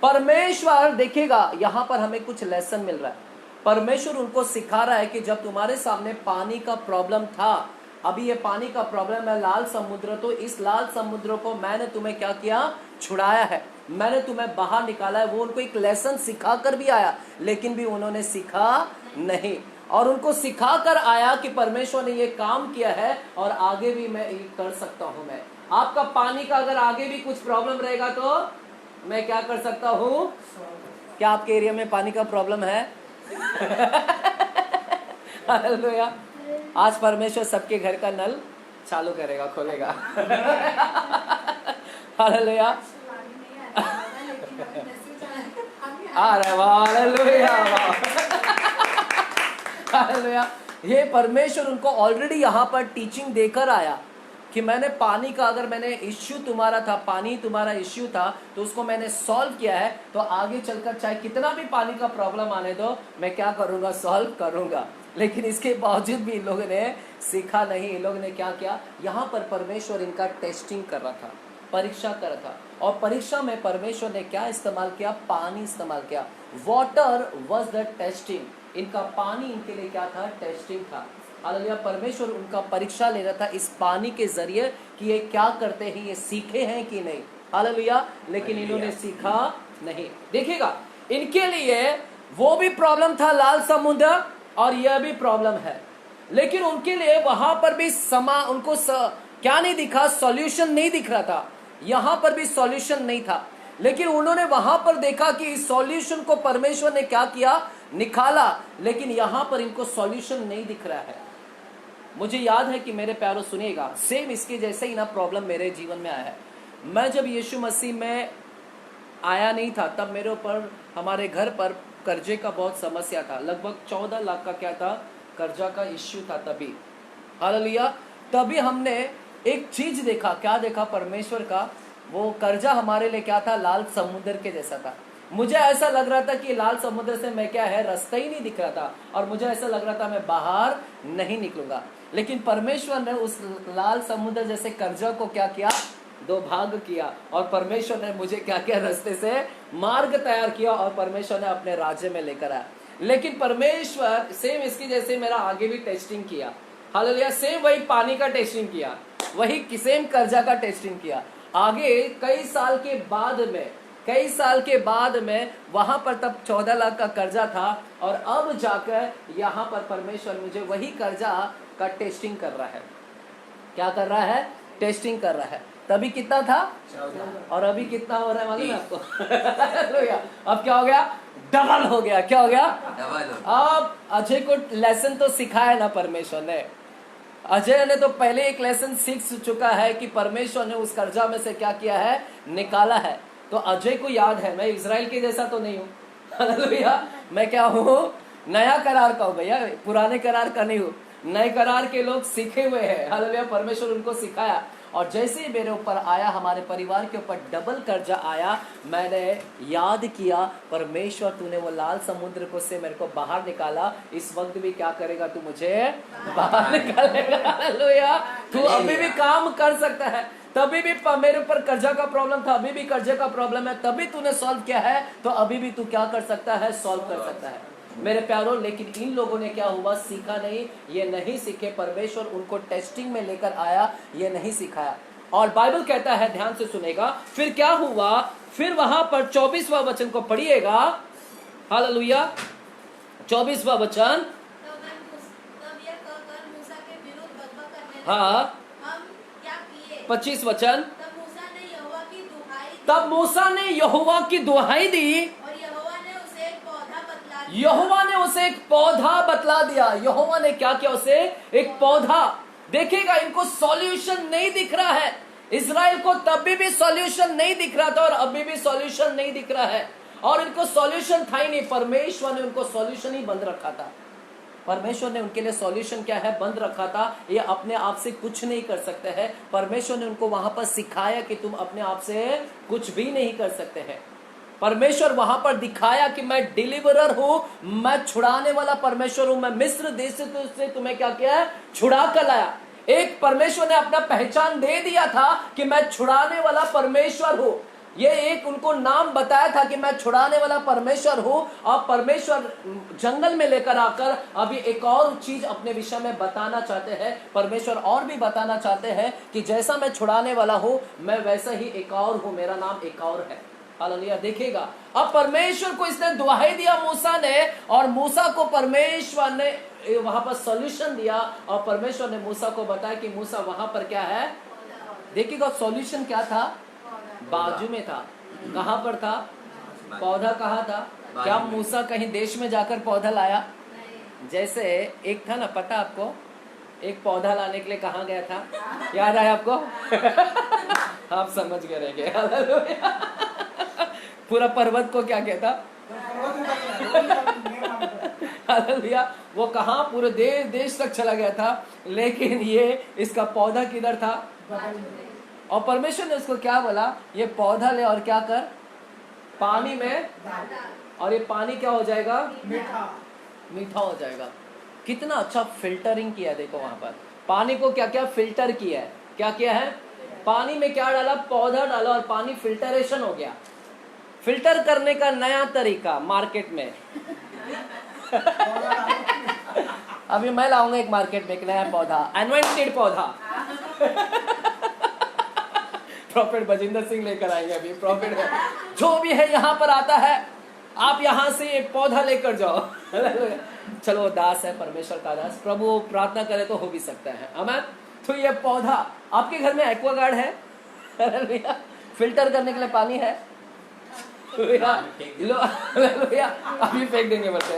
परमेश्वर, देखिएगा यहाँ पर हमें कुछ लेसन मिल रहा है। परमेश्वर उनको सिखा रहा है कि जब तुम्हारे सामने पानी का प्रॉब्लम था, अभी ये पानी का प्रॉब्लम है लाल समुद्र, तो इस लाल समुद्र को मैंने तुम्हें क्या किया? छुड़ाया है, मैंने तुम्हें बाहर निकाला है। वो उनको एक लेसन सिखा कर भी आया, लेकिन भी उन्होंने सीखा नहीं। और उनको सिखा कर आया कि परमेश्वर ने ये काम किया है और आगे भी मैं ये कर सकता हूं। मैं आपका पानी का अगर आगे भी कुछ प्रॉब्लम रहेगा तो मैं क्या कर सकता हूं? क्या आपके एरिया में पानी का प्रॉब्लम है? हालेलुया। आज परमेश्वर सबके घर का नल चालू करेगा, खोलेगा। हालेलुया। अरे वाह, हालेलुया, हालेलुया। ये परमेश्वर उनको ऑलरेडी यहाँ पर टीचिंग देकर आया कि मैंने पानी का, अगर मैंने इश्यू तुम्हारा था, पानी तुम्हारा इश्यू था, तो उसको मैंने सॉल्व किया है। तो आगे चलकर चाहे कितना भी पानी का प्रॉब्लम आने दो, मैं क्या करूंगा? सॉल्व करूंगा। लेकिन इसके बावजूद भी इन लोगों ने सीखा नहीं। इन लोगों ने क्या किया? यहाँ पर परमेश्वर इनका टेस्टिंग कर रहा था, परीक्षा कर रहा था। और परीक्षा में परमेश्वर ने क्या इस्तेमाल किया? पानी इस्तेमाल किया। Water was the testing. इनका पानी इनके लिए क्या था? टेस्टिंग था। हालेलुया। परमेश्वर उनका परीक्षा ले रहा था इस पानी के जरिए कि ये क्या करते हैं, ये सीखे हैं कि नहीं। हालेलुया। लेकिन इन्होंने सीखा नहीं। देखिएगा, इनके लिए वो भी प्रॉब्लम था लाल समुद्र, और यह भी प्रॉब्लम है। लेकिन उनके लिए वहां पर भी उनको क्या नहीं दिखा? सॉल्यूशन नहीं दिख रहा था। यहां पर भी सॉल्यूशन नहीं था। लेकिन उन्होंने वहां पर देखा कि इस सॉल्यूशन को परमेश्वर ने क्या किया? निकाला। लेकिन यहां पर इनको सॉल्यूशन नहीं दिख रहा है। मुझे याद है कि मेरे प्यारों सुनिएगा, सेम इसके जैसे ही ना प्रॉब्लम मेरे जीवन में आया है। मैं जब यीशु मसीह में आया नहीं था, तब मेरे ऊपर, हमारे घर पर कर्जे का बहुत समस्या था। लगभग 14 लाख का क्या था? कर्जा का इश्यू था तभी। हालेलुया। तभी हमने एक चीज देखा। क्या देखा? परमेश्वर का वो कर्जा हमारे लिए क्या था? लाल समुद्र के जैसा था। मुझे ऐसा लग रहा था कि लाल समुद्र से मैं क्या है, रास्ता ही नहीं दिख रहा था, और मुझे ऐसा लग रहा था मैं बाहर नहीं निकलूंगा। लेकिन परमेश्वर ने उस लाल समुद्र जैसे कर्जा को क्या किया? 2 भाग किया। और परमेश्वर ने मुझे क्या किया? रास्ते से मार्ग तैयार किया, और परमेश्वर ने अपने राज्य में लेकर आया। लेकिन परमेश्वर सेम इसकी जैसे मेरा आगे भी टेस्टिंग किया। हालेलुया। सेम वही पानी का टेस्टिंग किया, वही सेम कर्जा का टेस्टिंग किया। आगे कई साल के बाद में वहां पर तब 14 लाख का कर्जा था, और अब जाकर यहाँ पर परमेश्वर मुझे वही कर्जा का टेस्टिंग कर रहा है। क्या कर रहा है? टेस्टिंग कर रहा है। तभी कितना था? 14। और अभी कितना हो रहा है मालूम है आपको? अब क्या हो गया? डबल हो गया। क्या हो गया? डबल। अब अजय को लेसन तो सिखाया ना परमेश्वर ने। अजय ने तो पहले एक लेसन सीख चुका है कि परमेश्वर ने उस कर्जा में से क्या किया है? निकाला है। तो अजय को याद है, मैं इजराइल के जैसा तो नहीं हूँ। हालेलुया। मैं क्या हूँ? नया करार का हूँ भैया, पुराने करार का नहीं हूँ। नए करार के लोग सीखे हुए हैं। हालेलुया। परमेश्वर उनको सिखाया, और जैसे ही मेरे ऊपर आया, हमारे परिवार के ऊपर डबल कर्जा आया, मैंने याद किया, परमेश्वर तूने वो लाल समुद्र को से मेरे को बाहर निकाला, इस वक्त भी क्या करेगा? तू मुझे बाहर निकालेगा। हालेलुया। तू अभी भी काम कर सकता है। तभी भी मेरे ऊपर कर्जा का प्रॉब्लम था, अभी भी कर्जे का प्रॉब्लम है, तभी तूने सॉल्व किया है, तो अभी भी तू क्या कर सकता है? सॉल्व कर सकता है मेरे प्यारों। लेकिन इन लोगों ने क्या हुआ? सीखा नहीं। ये नहीं सीखे। परमेश्वर उनको टेस्टिंग में लेकर आया, ये नहीं सिखाया। और बाइबल कहता है, ध्यान से सुनेगा, फिर क्या हुआ? फिर वहां पर 24वां वचन को पढ़िएगा। हालेलुया। 24वां वचन। हाँ। 25 वचन। तब मूसा ने यहोवा की दुहाई तब मूसा ने यहोवा की दुहाई दी, और यहोवा ने उसे एक पौधा बतला दिया। यहोवा ने उसे एक पौधा बतला दिया। यहोवा ने क्या किया? उसे एक पौधा। देखिएगा, इनको सॉल्यूशन नहीं दिख रहा है। इजराइल को तब भी सॉल्यूशन नहीं दिख रहा था और अभी भी सॉल्यूशन नहीं दिख रहा है, और इनको सॉल्यूशन था ही नहीं। परमेश्वर ने उनको सॉल्यूशन ही बंद रखा था। परमेश्वर ने उनके लिए सॉल्यूशन क्या है? बंद रखा था। ये अपने आप से कुछ नहीं कर सकते हैं। परमेश्वर ने उनको वहां पर सिखाया कि तुम अपने आप से कुछ भी नहीं कर सकते हैं। परमेश्वर वहां पर दिखाया कि मैं डिलीवरर हूं, मैं छुड़ाने वाला परमेश्वर हूं। मैं मिस्र देश से तुम्हें क्या किया है? छुड़ा कर लाया। एक परमेश्वर ने अपना पहचान दे दिया था कि मैं छुड़ाने वाला परमेश्वर हूं। ये एक उनको नाम बताया था कि मैं छुड़ाने वाला परमेश्वर हूं। और परमेश्वर जंगल में लेकर आकर अभी एक और चीज अपने विषय में बताना चाहते हैं। परमेश्वर और भी बताना चाहते हैं कि जैसा मैं छुड़ाने वाला हूं, मैं वैसा ही एक और हूं, मेरा नाम एक और है। हालेलुया। देखिएगा, अब परमेश्वर को इसने दुहाई दिया मूसा ने, और मूसा को परमेश्वर ने वहां पर सॉल्यूशन दिया, और परमेश्वर ने मूसा को बताया कि मूसा वहां पर क्या है? देखिएगा, सॉल्यूशन क्या था? बाजू में था। कहां पर था? पौधा कहां था? क्या मूसा कहीं देश में जाकर पौधा लाया? जैसे एक था ना, पता आपको, एक पौधा लाने के लिए कहां गया था? याद आया आपको? आप समझ गए रहेंगे। पूरा पर्वत को क्या कहता? हालेलुया। वो कहां? पूरे देश तक चला गया था, लेकिन ये इसका पौधा किधर था? और परमेश्वर ने उसको क्या बोला? ये पौधा ले और क्या कर? पानी में, और ये पानी क्या हो जाएगा? मीठा हो जाएगा। कितना अच्छा फिल्टरिंग किया। देखो वहां पर पानी को क्या क्या फिल्टर किया है। क्या किया है? पानी में क्या डाला? पौधा डाला, और पानी फिल्टरेशन हो गया। फिल्टर करने का नया तरीका मार्केट में। अभी मैं लाऊंगा एक मार्केट में एक नया पौधा, एनवायरमेंटेड पौधा। प्रॉफिट बजिंदर सिंह लेकर आएंगे अभी। प्रॉफिट जो भी है यहाँ पर आता है, आप यहाँ से ये पौधा लेकर जाओ। चलो, दास है, परमेश्वर का दास, प्रभु प्रार्थना करे तो हो भी सकता है। अमन। तो ये पौधा आपके घर में एक्वागार्ड है? फिल्टर करने के लिए पानी है? अभी फेंक देंगे बच्चे।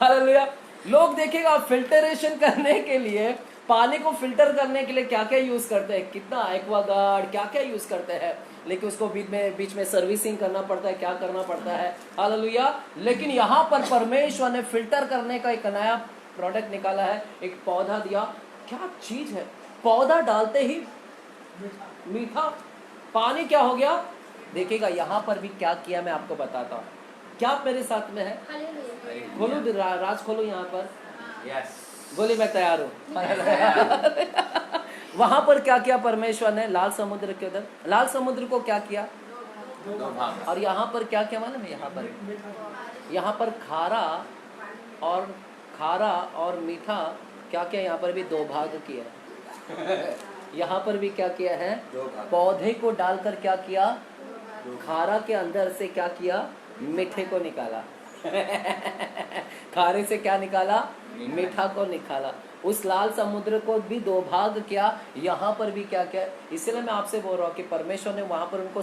हालेलुया। लोग देखेगा, फिल्टरेशन करने के लिए, पानी को फिल्टर करने के लिए क्या क्या यूज करते हैं? कितना एक्वागार्ड क्या क्या यूज करते हैं, लेकिन उसको बीच में सर्विसिंग करना पड़ता है, क्या करना पड़ता है। हालेलुया। लेकिन यहाँ पर परमेश्वर ने फिल्टर करने का एक नया प्रोडक्ट निकाला है, एक पौधा दिया। क्या चीज है? पौधा डालते ही मीठा, पानी क्या हो गया? देखिएगा, यहाँ पर भी क्या किया मैं आपको बताता हूँ। क्या आप मेरे साथ में है? खोलो राज, खोलो यहाँ पर। बोली मैं तैयार हूँ। वहां पर क्या किया परमेश्वर ने? लाल समुद्र के उधर, लाल समुद्र को क्या किया? और यहाँ पर क्या क्या मालूम है? यहाँ पर खारा और मीठा क्या क्या यहाँ पर भी दो भाग किया। यहाँ पर भी क्या किया है? पौधे को डालकर क्या किया? खारा के अंदर से क्या किया? मीठे को निकाला। खारे से क्या निकाला? मीठा को निकाला। उस लाल समुद्र को भी दो भाग किया। यहाँ पर भी क्या किया? इसलिए मैं आपसे बोल रहा हूँ कि परमेश्वर ने वहां पर उनको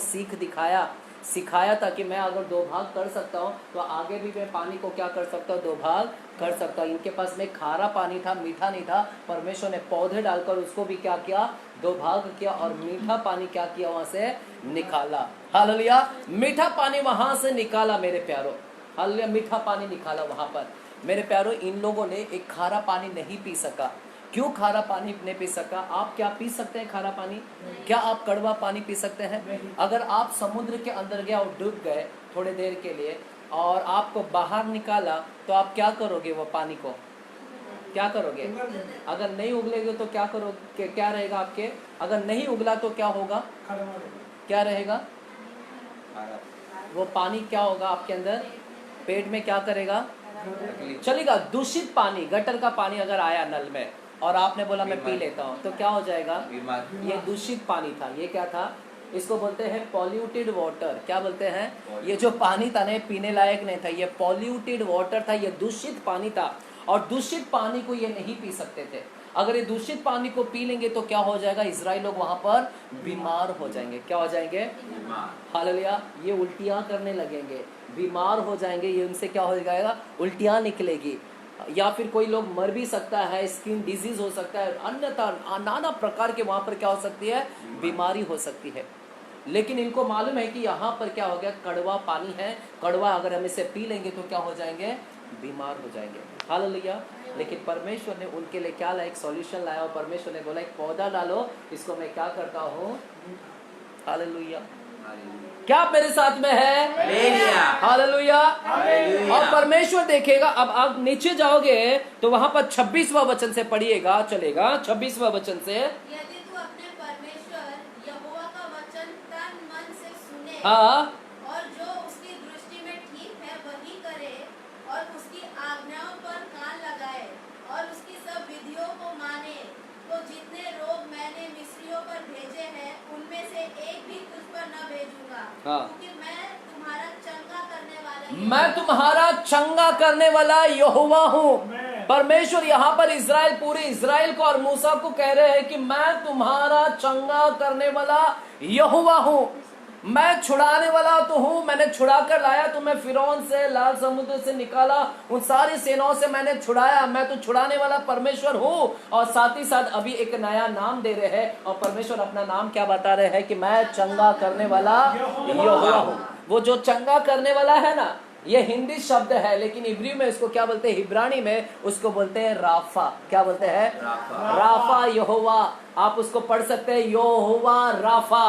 सिखाया था कि मैं अगर दो भाग कर सकता हूँ तो आगे भी मैं पानी को क्या कर सकता हूँ? दो भाग कर सकता हूँ। इनके पास में खारा पानी था, मीठा नहीं था। परमेश्वर ने पौधे डालकर उसको भी क्या किया? दो भाग किया, और मीठा पानी क्या किया? वहां से निकाला। हालेलुया। मीठा पानी वहां से निकाला मेरे प्यारों। हालेलुया। मीठा पानी निकाला वहां पर मेरे प्यारों। इन लोगों ने एक खारा पानी नहीं पी सका। क्यों खारा पानी नहीं पी सका? आप क्या पी सकते हैं खारा पानी? क्या आप कड़वा पानी पी सकते हैं? अगर आप समुद्र के अंदर गए और डूब गए थोड़े देर के लिए और आपको बाहर निकाला, तो आप क्या करोगे? वो पानी को क्या करोगे? अगर नहीं उगलेगे तो क्या करोगे? क्या रहेगा आपके? अगर नहीं उगला तो क्या होगा? क्या रहेगा? वो पानी क्या होगा आपके अंदर? पेट में क्या करेगा? चलेगा। दूषित पानी, गटर का पानी अगर आया नल में और आपने बोला मैं पी लेता हूँ, तो क्या हो जाएगा? ये दूषित पानी था। ये क्या था? इसको बोलते हैं पॉल्यूटेड वाटर। क्या बोलते हैं? ये जो पानी था ना, पीने लायक नहीं था, ये पॉल्यूटेड वाटर था, ये दूषित पानी था, और दूषित पानी को ये नहीं पी सकते थे। अगर ये दूषित पानी को पी लेंगे तो क्या हो जाएगा, इजराइल लोग वहां पर बीमार हो जाएंगे। क्या हो जाएंगे? हालेलुया। ये उल्टियां करने लगेंगे, बीमार हो जाएंगे, ये उनसे क्या हो जाएगा, उल्टियां निकलेगी, या फिर कोई लोग मर भी सकता है, स्किन डिजीज हो सकता है, अन्यथा नाना प्रकार के वहां पर क्या हो सकती है, बीमारी हो सकती है। लेकिन इनको मालूम है कि यहाँ पर क्या हो गया, कड़वा पानी है, कड़वा अगर हम इसे पी लेंगे तो क्या हो जाएंगे, बीमार हो जाएंगे। हालेलुया। लेकिन परमेश्वर ने उनके लिए क्या लाया, एक सॉल्यूशन लाया, और परमेश्वर ने बोला एक पौधा डालो, इसको मैं क्या करता हूँ। हालेलुया। क्या आप मेरे साथ में है? हालेलुया। और परमेश्वर देखेगा। अब आप नीचे जाओगे तो वहां पर 26वां वचन से पढ़िएगा, चलेगा 26वां वचन से। यदि तू अपने परमेश्वर यहोवा का वचन तन मन से सुने हाँ, और जो उसकी दृष्टि में ठीक है वही करे और उसकी आज्ञाओं पर कान लगाए और उसकी सब विधियों को माने, तो जितने रोग मैंने मिस्रियों पर भेजे हैं उनमें से एक भी तुझ पर न भेजूंगा। हाँ। क्योंकि मैं तुम्हारा चंगा करने वाला मैं तुम्हारा चंगा करने वाला यहोवा हूँ। परमेश्वर यहाँ पर इजराइल, पूरे इजराइल को और मूसा को कह रहे हैं कि मैं तुम्हारा चंगा करने वाला यहोवा हूँ, मैं छुड़ाने वाला तो हूँ, मैंने छुड़ा कर लाया तुम्हें फिरौन से, लाल समुद्र से निकाला, उन सारी सेनाओं से मैंने छुड़ाया, मैं तो छुड़ाने वाला परमेश्वर हूँ। और साथ ही साथ अभी एक नया नाम दे रहे हैं, और परमेश्वर अपना नाम क्या बता रहे हैं कि मैं चंगा करने वाला यहोवा हूँ। वो जो चंगा करने वाला है ना, ये हिंदी शब्द है, लेकिन इब्री में इसको क्या बोलते हैं, इब्रानी में उसको बोलते हैं राफा। क्या बोलते हैं? राफा यहोवा। आप उसको पढ़ सकते हैं, यहोवा राफा।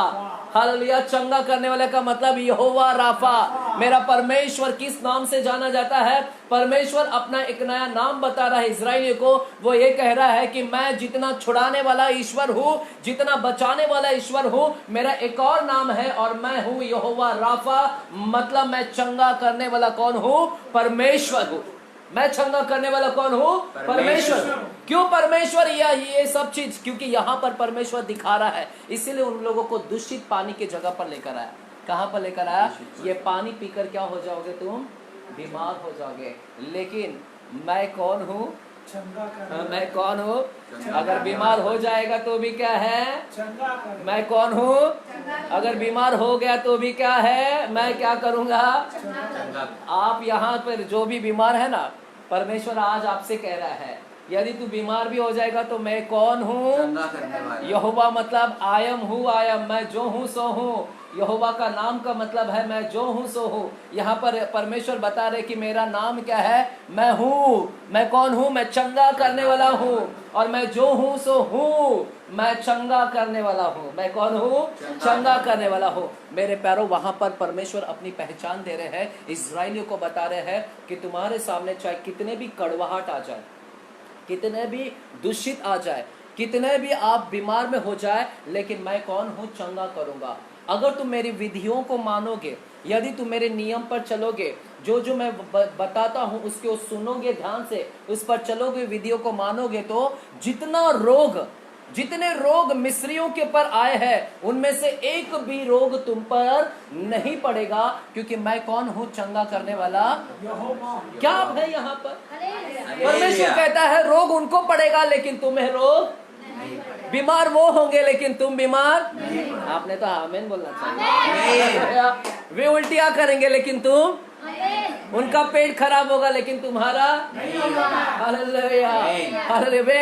हालेलुया। चंगा करने वाले का मतलब यहोवा राफा। मेरा परमेश्वर किस नाम से जाना जाता है? परमेश्वर अपना एक नया नाम बता रहा है इजराइलियों को। वो ये कह रहा है कि मैं जितना छुड़ाने वाला ईश्वर हूँ, जितना बचाने वाला ईश्वर हूँ, मेरा एक और नाम है, और मैं हूँ यहोवा राफा। मतलब मैं चंगा करने वाला कौन हूँ? परमेश्वर हूँ। मैं चंगा करने वाला कौन हूँ? परमेश्वर। क्यों परमेश्वर? या ये सब चीज क्योंकि यहाँ पर परमेश्वर दिखा रहा है, इसीलिए उन लोगों को दूषित पानी की जगह पर लेकर आया। कहाँ पर लेकर आया? ये पानी पीकर क्या हो जाओगे तुम? बीमार हो जाओगे। लेकिन मैं कौन हूँ? मैं कौन हूँ? अगर बीमार हो जाएगा तो भी क्या है? मैं कौन हूँ? अगर बीमार हो गया तो भी क्या है? मैं क्या करूँगा? आप यहाँ पर जो भी बीमार है ना, परमेश्वर आज आपसे कह रहा है, यदि तू बीमार भी हो जाएगा तो मैं कौन हूँ? यहोवा मतलब आयम हूँ, आयम, मैं जो हूँ सो हूँ। यहोवा का नाम का मतलब है मैं जो हूँ सो हूँ। यहाँ पर परमेश्वर बता रहे कि मेरा नाम क्या है? मैं हूँ। मैं कौन हूँ? मैं चंगा करने वाला हूँ, और मैं जो हूँ सो हूँ, मैं चंगा करने वाला हूँ। मैं कौन हूँ? चंगा करने वाला हूँ। मेरे प्यारों, वहां पर परमेश्वर अपनी पहचान दे रहे हैं, इजराइलियों को बता रहे हैं कि तुम्हारे सामने चाहे कितने भी कड़वाहट आ जाए, कितने भी दूषित आ जाए, कितने भी आप बीमार में हो जाए, लेकिन मैं कौन हूँ? चंगा करूंगा। अगर तुम मेरी विधियों को मानोगे, यदि तुम मेरे नियम पर चलोगे, जो जो मैं बताता हूँ उसको सुनोगे, ध्यान से उस पर चलोगे, विधियों को मानोगे, तो जितने रोग मिस्रियों के पर आए हैं उनमें से एक भी रोग तुम पर नहीं पड़ेगा, क्योंकि मैं कौन हूँ? चंगा करने वाला। क्या आप है यहाँ पर? परमेश्वर कहता है रोग उनको पड़ेगा लेकिन तुम्हें रोग, बीमार वो होंगे लेकिन तुम बीमार। आपने तो आमीन बोलना चाहिए। वे उल्टियां करेंगे लेकिन तुम, उनका पेट खराब होगा लेकिन तुम्हारा। हालेलुया। हालेलुया। वे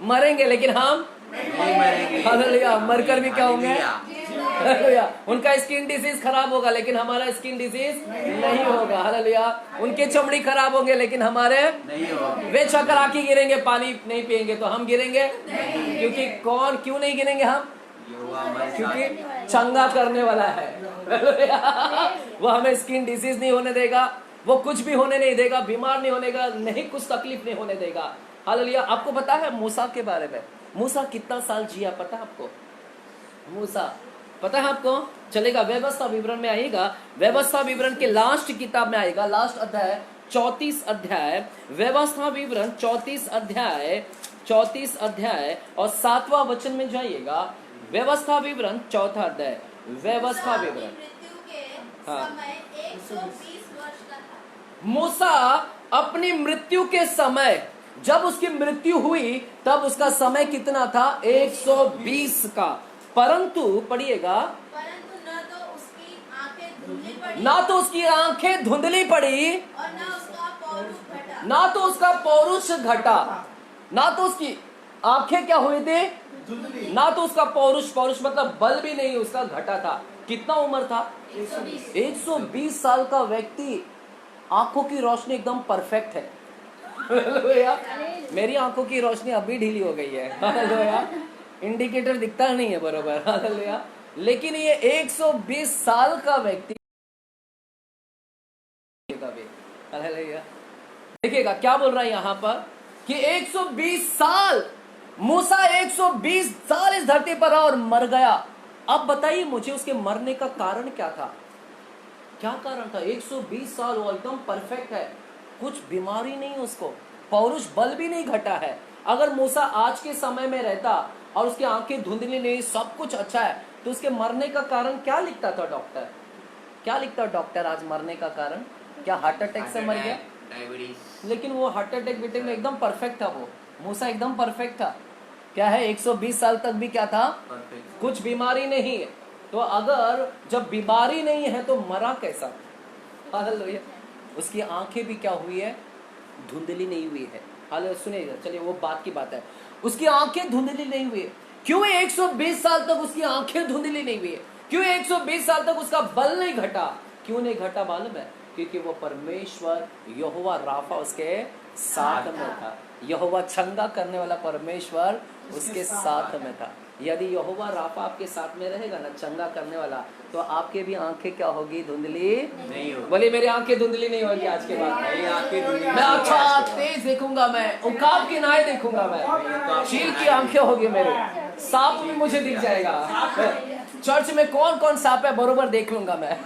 मरेंगे लेकिन हम हालेलुया, मरकर भी क्या होंगे? हालेलुया। उनका स्किन डिजीज खराब होगा लेकिन हमारा स्किन डिजीज नहीं होगा। हालेलुया। उनके चमड़ी खराब होंगे लेकिन हमारे नहीं होगा। वे चक्कर आके गिरेंगे, पानी नहीं पिएंगे तो हम गिरेंगे? क्योंकि कौन, क्यों नहीं गिरेंगे हम? क्योंकि चंगा करने वाला है। वो हमें स्किन डिजीज नहीं होने देगा, वो कुछ भी होने नहीं देगा, बीमार नहीं होने देगा, नहीं कुछ तकलीफ नहीं होने देगा। हालेलुया। आपको पता है मूसा के बारे में? मूसा कितना साल जिया पता है आपको? मूसा पता है आपको? चलेगा, व्यवस्था विवरण में आएगा, व्यवस्था विवरण के लास्ट किताब में आएगा, लास्ट अध्याय 34 अध्याय, व्यवस्था विवरण 34 अध्याय और 7वां वचन में जाइएगा। व्यवस्था विवरण 4था अध्याय, व्यवस्था विवरण। मृत्यु के समय 120 वर्ष का था। मूसा अपनी मृत्यु के समय जब उसकी मृत्यु हुई तब उसका समय कितना था? 120 का। परंतु पढ़िएगा, परंतु न तो उसकी आंखें धुंधली पड़ी ना तो उसकी आंखें धुंधली पड़ी और न उसका पौरुष घटा। ना तो उसका पौरुष घटा। ना तो उसकी आंखें क्या हुई थी? धुंधली। ना तो उसका पौरुष मतलब बल भी नहीं उसका घटा था। कितना उम्र था? 120 साल का व्यक्ति, आंखों की रोशनी एकदम परफेक्ट है। हालेलुया। मेरी आंखों की रोशनी अभी ढीली हो गई है। हालेलुया। इंडिकेटर दिखता नहीं है बरोबर। हालेलुया। लेकिन ये 120 साल का व्यक्ति, हालेलुया, देखिएगा क्या बोल रहा है यहाँ पर कि 120 साल, मूसा 120 साल इस धरती पर और मर गया। अब बताइए मुझे उसके मरने का कारण क्या था? क्या कारण था? 120 साल वो एकदम परफेक्ट है, कुछ बीमारी नहीं उसको, पौरुष बल भी नहीं घटा है। अगर मूसा आज के समय में रहता और उसकी आंखें धुंधली नहीं, सब कुछ अच्छा है, तो उसके मरने का कारण क्या लिखता था डॉक्टर? क्या लिखता डॉक्टर आज मरने का कारण? क्या हार्ट अटैक से मर गया? डायबिटीज। लेकिन वो हार्ट अटैक बीटे में एकदम परफेक्ट था। वो मूसा एकदम परफेक्ट था। क्या है? 120 साल तक भी क्या था? परफेक्ट। कुछ बीमारी नहीं है। तो अगर जब बीमारी नहीं है तो मरा कैसा? हालेलुया। उसकी आंखें भी क्या हुई है? धुंधली नहीं हुई है। हालेलुया। सुनिएगा, चलिए वो बात की बात है। उसकी आंखें धुंधली नहीं हुई है। क्यों 120 साल तक उसकी आंखें धुंधली नहीं हुई है? क्यों 120 साल तक उसका बल नहीं घटा? क्यों नहीं घटा मालूम है? क्योंकि वो परमेश्वर यहोवा राफा उसके साथ में था। यहोवा चंगा करने वाला परमेश्वर उसके साथ में था। यदि यहोवा राफा आपके साथ में रहेगा ना, चंगा करने वाला, तो आपके भी आंखें क्या होगी? धुंधली नहीं होगी। बोले मेरी आंखें धुंधली नहीं होगी आज के बाद। मेरी आंखें धुंधली मैं अच्छा तेज देखूंगा, मैं उकाब की नाई देखूंगा, मैं चील की आंखें होगी मेरे, सांप भी मुझे दिख जाएगा। चर्च में कौन कौन सांप है बरोबर देख लूंगा मैं।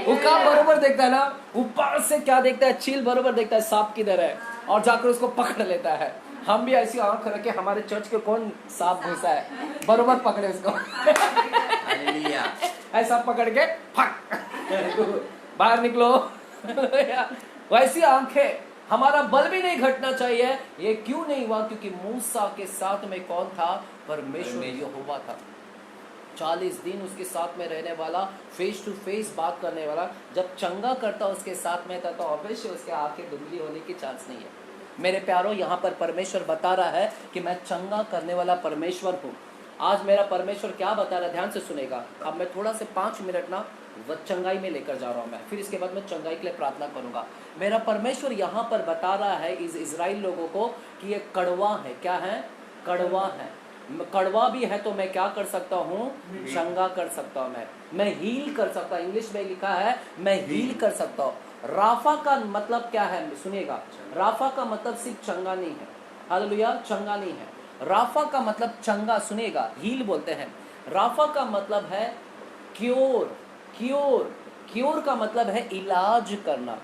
उकाब बरोबर देखता है ना, ऊपर से क्या देखता है? चील बरोबर देखता है सांप किधर है, और जाकर उसको पकड़ लेता है। हम भी ऐसी आंख रखे, हमारे चर्च के कौन सांप घुसा है बरोबर पकड़े उसको। ऐसा पकड़ के फक बाहर निकलो। वैसी आंखें, हमारा बल भी नहीं घटना चाहिए। ये क्यों नहीं हुआ? क्योंकि मूसा के साथ में कौन था? परमेश्वर यहोवा था। 40 दिन उसके साथ में रहने वाला, फेस टू फेस बात करने वाला, जब चंगा करता उसके साथ में था तो अवश्य उसके आंखें धुंधली होने की चांस नहीं है। मेरे प्यारों, यहाँ पर परमेश्वर बता रहा है कि मैं चंगा करने वाला परमेश्वर हूँ। आज मेरा परमेश्वर क्या बता रहा है, ध्यान से सुनेगा। अब मैं थोड़ा से 5 मिनट ना चंगाई में लेकर जा रहा हूँ मैं, फिर इसके बाद मैं चंगाई के लिए प्रार्थना करूंगा। मेरा परमेश्वर यहाँ पर बता रहा है इस इजराइल लोगों को कि ये कड़वा है। क्या है? कड़वा है। कड़वा भी है तो मैं क्या कर सकता हूँ? चंगा कर सकता हूँ। मैं हील कर सकता हूँ। इंग्लिश में लिखा है मैं हील कर सकता हूँ। राफा का मतलब क्या है? सुनिएगा, राफा का मतलब सिर्फ चंगा नहीं है। हालेलुया। चंगा नहीं है। राफा का मतलब चंगा, सुनिएगा, हील बोलते हैं। राफा का मतलब है क्योर। क्योर, क्योर का मतलब है इलाज करना,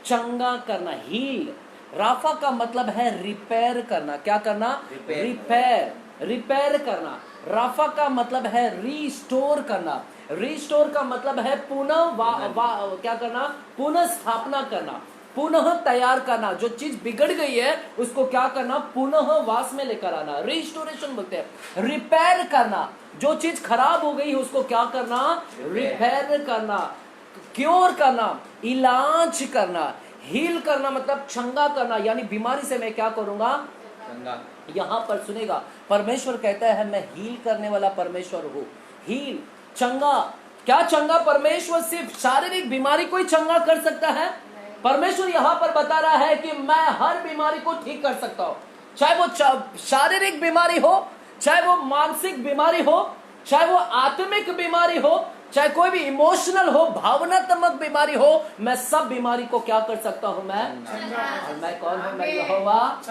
चंगा करना, हील। राफा का मतलब है रिपेयर करना। क्या करना? रिपेयर, रिपेयर करना। राफा का मतलब है रीस्टोर करना। रीस्टोर का मतलब है पुनः क्या करना? पुनः स्थापना करना, पुनः तैयार करना। जो चीज बिगड़ गई है उसको क्या करना? पुनः वास में लेकर आना, रिस्टोरेशन बोलते हैं। रिपेयर करना, जो चीज खराब हो गई है उसको क्या करना? रिपेयर करना। क्योर करना, इलाज करना। हील करना मतलब चंगा करना, यानी बीमारी से मैं क्या करूंगा? चंगा। यहाँ पर सुनेगा, परमेश्वर कहता है मैं हील करने वाला परमेश्वर हूँ। हील, चंगा। क्या चंगा? परमेश्वर सिर्फ शारीरिक बीमारी को ही चंगा कर सकता है? परमेश्वर यहाँ पर बता रहा है कि मैं हर बीमारी को ठीक कर सकता हूँ। चाहे वो शारीरिक बीमारी हो, चाहे वो मानसिक बीमारी हो, चाहे वो आत्मिक बीमारी हो, चाहे कोई भी इमोशनल हो, भावनात्मक बीमारी हो, मैं सब बीमारी को क्या कर सकता हूँ? मैं कौन हूँ? मैं यहोवा।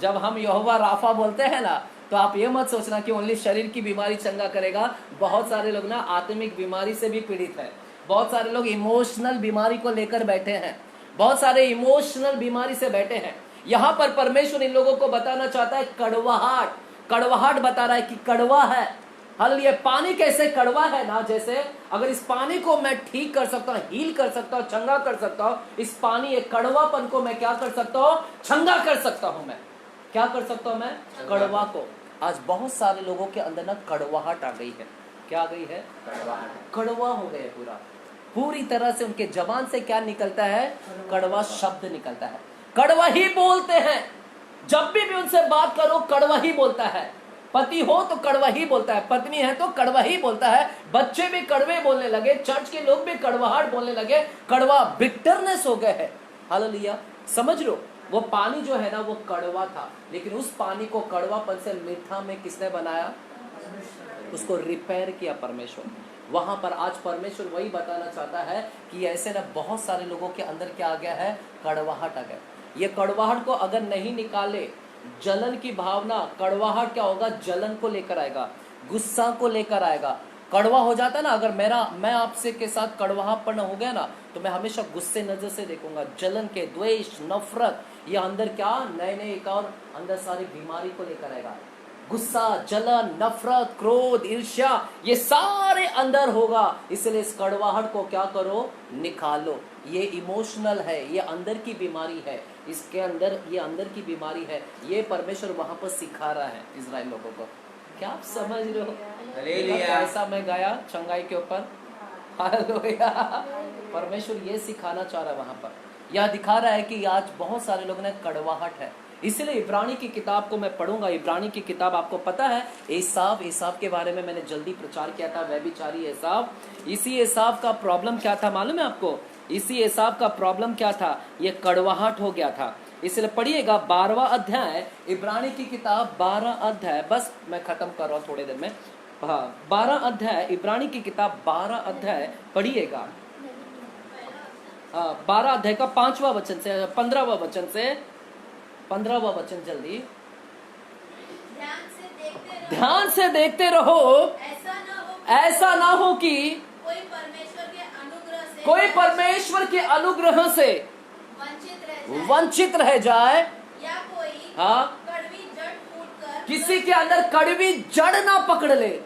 जब हम यहोवा राफा बोलते हैं ना, तो आप ये मत सोचना कि ओनली शरीर की बीमारी चंगा करेगा। बहुत सारे लोग ना आत्मिक बीमारी से भी पीड़ित है। बहुत सारे लोग इमोशनल बीमारी को लेकर बैठे हैं। बहुत सारे इमोशनल बीमारी से बैठे हैं। यहाँ पर परमेश्वर इन लोगों को बताना चाहता है कड़वाहट। कड़वाहट बता रहा है कि कड़वा है, हालेलुया। पानी कैसे कड़वा है ना, जैसे अगर इस पानी को मैं ठीक कर सकता हूँ, हील कर सकता हूँ, चंगा कर सकता हूँ, इस पानी एक कड़वापन को मैं क्या कर सकता हूँ, चंगा कर सकता हूँ। मैं क्या कर सकता हूँ, मैं कड़वा को। आज बहुत सारे लोगों के अंदर ना कड़वाहट आ गई है। क्या आ गई है, कड़वा हो गए पूरा, पूरी तरह से उनके जबान से क्या निकलता है, कड़वा शब्द निकलता है, कड़वा ही बोलते हैं। जब भी उनसे बात करो कड़वा ही बोलता है। पति हो तो कड़वा ही बोलता है, पत्नी है तो कड़वा ही बोलता है, बच्चे भी कड़वे बोलने लगे, चर्च के लोग भी कड़वाहट बोलने लगे, कड़वा बिटरनेस हो गए है। हालेलुया। समझ लो, वो पानी जो है ना वो कड़वा था, लेकिन उस पानी को कड़वापन से मीठा में किसने बनाया, उसको रिपेयर किया परमेश्वर। वहां पर आज परमेश्वर वही बताना चाहता है कि ऐसे ना बहुत सारे लोगों के अंदर क्या आ गया है, कड़वाहट आ गया। ये कड़वाहट को अगर नहीं निकाले, जलन की भावना, कड़वाहट क्या होगा, जलन को लेकर आएगा, गुस्सा को लेकर आएगा। कड़वा हो जाता है ना, अगर मैं आपसे के साथ कड़वाहटपन हो गया ना, तो मैं हमेशा गुस्से नजर से देखूंगा, जलन के, द्वेष, नफरत, ये अंदर क्या नए नए एक और अंदर सारी बीमारी को लेकर आएगा। गुस्सा, जलन, नफरत, क्रोध, ईर्ष्या, ये सारे अंदर होगा। इसलिए इस कड़वाहट को क्या करो, निकालो। ये इमोशनल है, ये अंदर की बीमारी है, इसके अंदर ये अंदर की बीमारी है। ये परमेश्वर वहां पर सिखा रहा है इजराइल लोगों को। क्या आप समझ रहे हो? हालेलुया। ऐसा मैं गाया चंगाई के ऊपर, हालेलुया। परमेश्वर ये सिखाना चाह रहा है वहां पर। यह दिखा रहा है कि आज बहुत सारे लोगों ने कड़वाहट है। इसलिए इब्रानी की किताब को मैं पढ़ूंगा। इब्रानी की किताब आपको पता है, एसाव के बारे में मैंने जल्दी प्रचार किया था, व्यभिचारी एसाव। इसी एसाव का प्रॉब्लम क्या था मालूम है आपको? इसी एसाव का प्रॉब्लम क्या था, ये कड़वाहट हो गया था। इसलिए पढ़िएगा 12वां अध्याय, इब्रानी की किताब 12 अध्याय, बस मैं खत्म कर रहा हूँ थोड़ी देर में। हाँ, 12 अध्याय, इब्रानी की किताब 12 अध्याय पढ़िएगा। 12 अध्याय का 5वां वचन से 15वां वचन से 15वां वचन, जल्दी ध्यान से देखते रहो, ऐसा ना हो कि कोई परमेश्वर के अनुग्रह से वंचित रह जाए, या कोई हाँ, कड़वी जड़ फूटकर किसी के अंदर कड़वी जड़ ना पकड़ ले।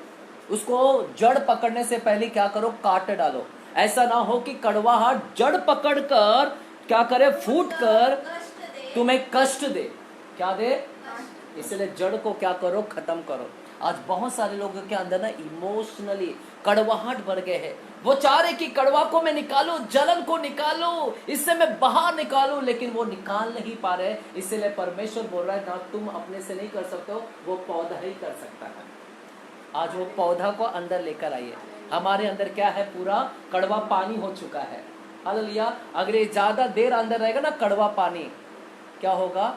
उसको जड़ पकड़ने से पहले क्या करो, काट डालो। ऐसा ना हो कि कड़वाहट जड़ पकड़कर क्या करे, फूट कर तुम्हें कष्ट दे। क्या दे? इसलिए जड़ को क्या करो, खत्म करो। आज बहुत सारे लोगों के अंदर ना इमोशनली कड़वाहट भर गए हैं। वो चाह रहे कि कड़वा को मैं निकालूं, जलन को निकालूं, इससे मैं बाहर निकालूं, लेकिन वो निकाल नहीं पा रहे। इसलिए परमेश्वर बोल रहा है ना, तुम अपने से नहीं कर सकते हो, वो पौधा ही कर सकता है। आज वो पौधा को अंदर लेकर आइए। हमारे अंदर क्या है, पूरा कड़वा पानी हो चुका है। हालेलुया। अगर ये ज्यादा देर अंदर रहेगा ना, कड़वा पानी क्या होगा,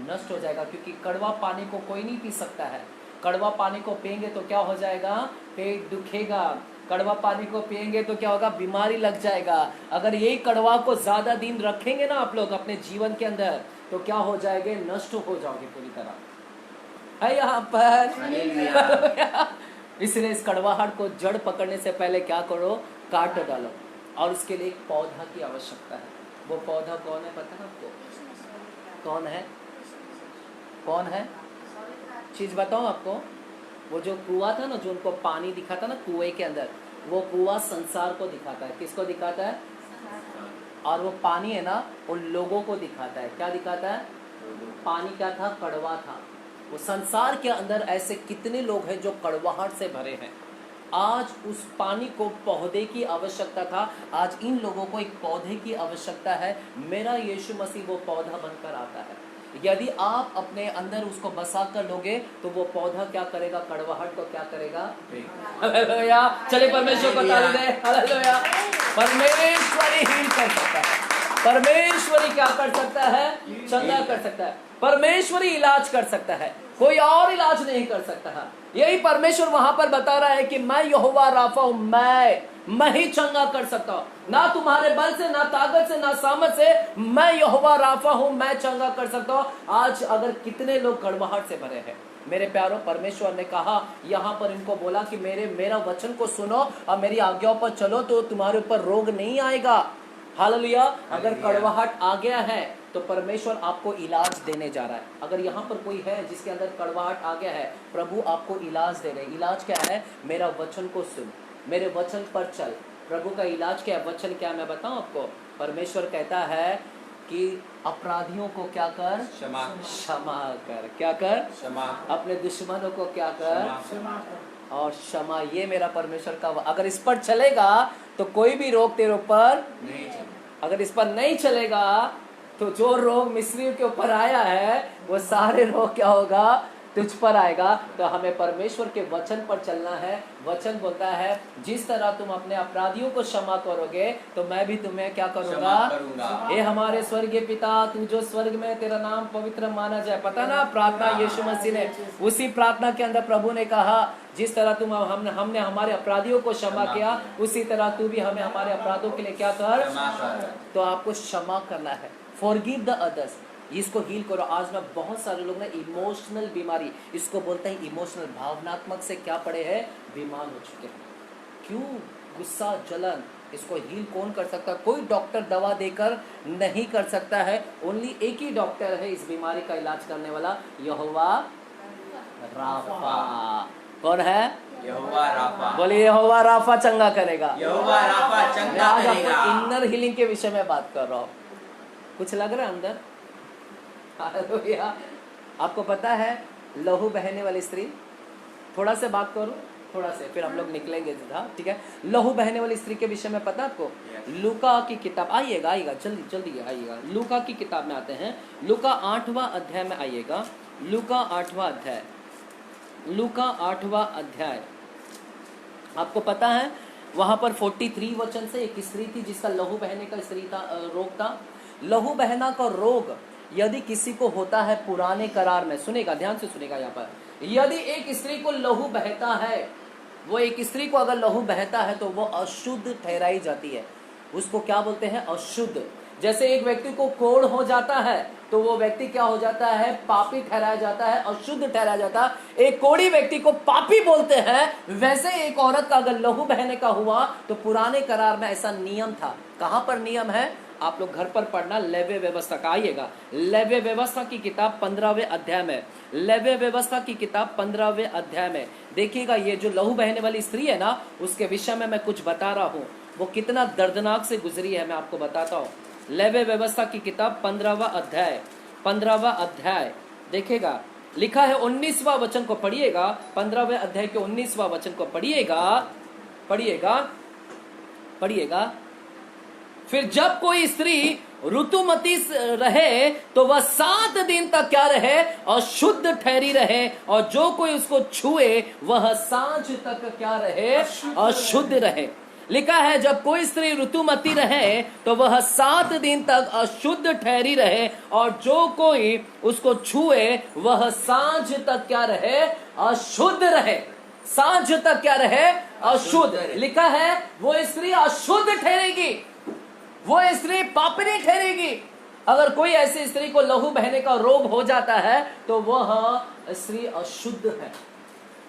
नष्ट हो जाएगा। क्योंकि कड़वा पानी को कोई नहीं पी सकता है। कड़वा पानी को पिएंगे तो क्या हो जाएगा, पेट दुखेगा। कड़वा पानी को पिएंगे तो क्या होगा, बीमारी लग जाएगा। अगर यही कड़वा को ज्यादा दिन रखेंगे ना आप लोग अपने जीवन के अंदर, तो क्या हो जाएंगे, नष्ट हो जाओगे पूरी तरह। है यहाँ पर इसलिए इस कड़वाहट को जड़ पकड़ने से पहले क्या करो, काट डालो। और उसके लिए एक पौधा की आवश्यकता है। वो पौधा कौन है पता है आपको? कौन है? कौन है? चीज बताऊं आपको? वो जो कुआं था ना, जो उनको पानी दिखा था ना कुएं के अंदर, वो कुआं संसार को दिखाता है। किसको दिखाता है? और वो पानी है ना, उन लोगों को दिखाता है। क्या दिखाता है? पानी क्या था, कड़वा था। वो संसार के अंदर ऐसे कितने लोग हैं जो कड़वाहट से भरे हैं। आज उस पानी को पौधे की आवश्यकता था, आज इन लोगों को एक पौधे की आवश्यकता है। मेरा यीशु मसीह वो पौधा बनकर आता है। यदि आप अपने अंदर उसको बसा कर लोगे तो वो पौधा क्या करेगा, कड़वाहट को क्या करेगा। हालेलुया। चलिए परमेश्वर को ताली दे। हालेलुया। परमेश्वर ही हील कर सकता है। परमेश्वर ही क्या कर सकता है, चंगा कर सकता है। परमेश्वर ही इलाज कर सकता है, कोई और इलाज नहीं कर सकता है। यही परमेश्वर वहां पर बता रहा है कि मैं यहोवा राफा हूं, मैं ही चंगा कर सकता हूं। ना तुम्हारे बल से, ना ताकत से, ना सामर्थ से, मैं यहोवा राफा हूं, मैं चंगा कर सकता हूं। आज अगर कितने लोग कड़वाहट से भरे हैं, मेरे प्यारों, परमेश्वर ने कहा यहाँ पर इनको बोला कि मेरा वचन को सुनो और मेरी आज्ञाओं पर चलो तो तुम्हारे ऊपर रोग नहीं आएगा। हालेलुया। अगर कड़वाहट आ गया है, तो परमेश्वर आपको इलाज देने जा रहा है। अगर यहाँ पर कोई है जिसके अंदर कड़वाहट आ गया है, प्रभु आपको इलाज दे रहे हैं। इलाज क्या है? मेरा वचन को सुन, मेरे वचन पर चल। प्रभु का इलाज क्या है? वचन क्या? मैं बताऊं आपको। परमेश्वर कहता है कि अपराधियों को क्या कर? क्षमा क्षमा कर। क्या कर? क्षमा अपने दुश्मनों को क्या कर? क्षमा कर। और क्षमा। ये मेरा परमेश्वर का अगर इस पर चलेगा तो कोई भी रोग तेरे ऊपर नहीं चले। अगर इस पर नहीं चलेगा तो जो रोग मिस्रियों के ऊपर आया है वो सारे रोग क्या होगा? तुझ पर आएगा। तो हमें परमेश्वर के वचन पर चलना है। वचन बोलता है जिस तरह तुम अपने अपराधियों को क्षमा करोगे तो मैं भी तुम्हें क्या क्षमा करूंगा? करूंगा। हे हमारे स्वर्गीय पिता, तू जो स्वर्ग में, तेरा नाम पवित्र माना जाए। पता ना प्रार्थना यीशु मसीह ने, उसी प्रार्थना के अंदर प्रभु ने कहा जिस तरह तुम हमने हमारे अपराधियों को क्षमा किया उसी तरह तू भी हमें हमारे अपराधों के लिए क्या कर? क्षमा कर। तो आपको क्षमा करना है। Forgive the others. इसको हील करो। आज में बहुत सारे लोग ना इमोशनल बीमारी, इसको बोलते हैं इमोशनल, भावनात्मक से क्या पड़े हैं? बीमार हो चुके हैं। क्यों? गुस्सा, जलन। इसको हील कौन कर सकता है? कोई डॉक्टर दवा देकर नहीं कर सकता है। ओनली एक ही डॉक्टर है इस बीमारी का इलाज करने वाला, यहोवा राफा। कौन है? यहोवा राफा। बोलिए यहोवा राफा चंगा करेगा। यहोवा राफा मैं चंगा आज करेगा। आपको इनर हीलिंग के विषय में बात कर रहा हूँ। कुछ लग रहा है अंदर? हालेलुया। आपको पता है लहू बहने वाली स्त्री, थोड़ा से बात करो, थोड़ा से फिर हम लोग निकलेंगे सीधा, ठीक है? लहू बहने वाली स्त्री के विषय में पता आपको? लूका की किताब, आइएगा जल्दी जल्दी आइएगा। लूका की किताब में आते हैं। लूका 8वां अध्याय में आइएगा। लूका 8वां अध्याय, लूका 8वां अध्याय। आपको पता है वहां पर 43 वचन से एक स्त्री थी जिसका लहू बहने का रोग था। लहू बहना का रोग यदि किसी को होता है पुराने करार में, सुनेगा, ध्यान से सुनेगा यहाँ पर, यदि एक स्त्री को लहू बहता है, वो एक स्त्री को अगर लहू बहता है तो वो अशुद्ध ठहराई जाती है। उसको क्या बोलते हैं? अशुद्ध। जैसे एक व्यक्ति को कोढ़ हो जाता है तो वो व्यक्ति क्या हो जाता है? पापी ठहराया जाता है, अशुद्ध ठहराया जाता है। एक कोढ़ी व्यक्ति को पापी बोलते हैं। वैसे एक औरत का अगर लहू बहने का हुआ तो पुराने करार में ऐसा नियम था। कहां पर नियम है? आप लोग घर पर पढ़ना, लेव्य व्यवस्था का। आइएगा लेव्य व्यवस्था की किताब 15वें अध्याय में, लेव्य व्यवस्था की किताब 15वें अध्याय में देखिएगा। ये जो लहू बहने वाली स्त्री है ना, उसके विषय में मैं कुछ बता रहा हूँ। वो कितना दर्दनाक से गुजरी है मैं आपको बताता हूँ। लेव्य व्यवस्था की किताब 15वां अध्याय देखिएगा। लिखा है 19वां वचन को पढ़िएगा। 15वें अध्याय के 19वां वचन को पढ़िएगा। फिर जब कोई स्त्री ऋतुमती रहे तो वह 7 दिन तक क्या रहे? अशुद्ध ठहरी रहे। और जो कोई उसको छुए वह सांझ तक क्या रहे? अशुद्ध रहे। लिखा है जब कोई स्त्री ऋतुमती रहे तो वह 7 दिन तक अशुद्ध ठहरी रहे। और जो कोई उसको छुए वह सांझ तक क्या रहे? अशुद्ध रहे। सांझ तक क्या रहे? अशुद्ध। लिखा है वो स्त्री अशुद्ध ठहरेगी, वो स्त्री पापिनी ठहरेगी। अगर कोई ऐसी स्त्री को लहू बहने का रोग हो जाता है तो वह स्त्री अशुद्ध है।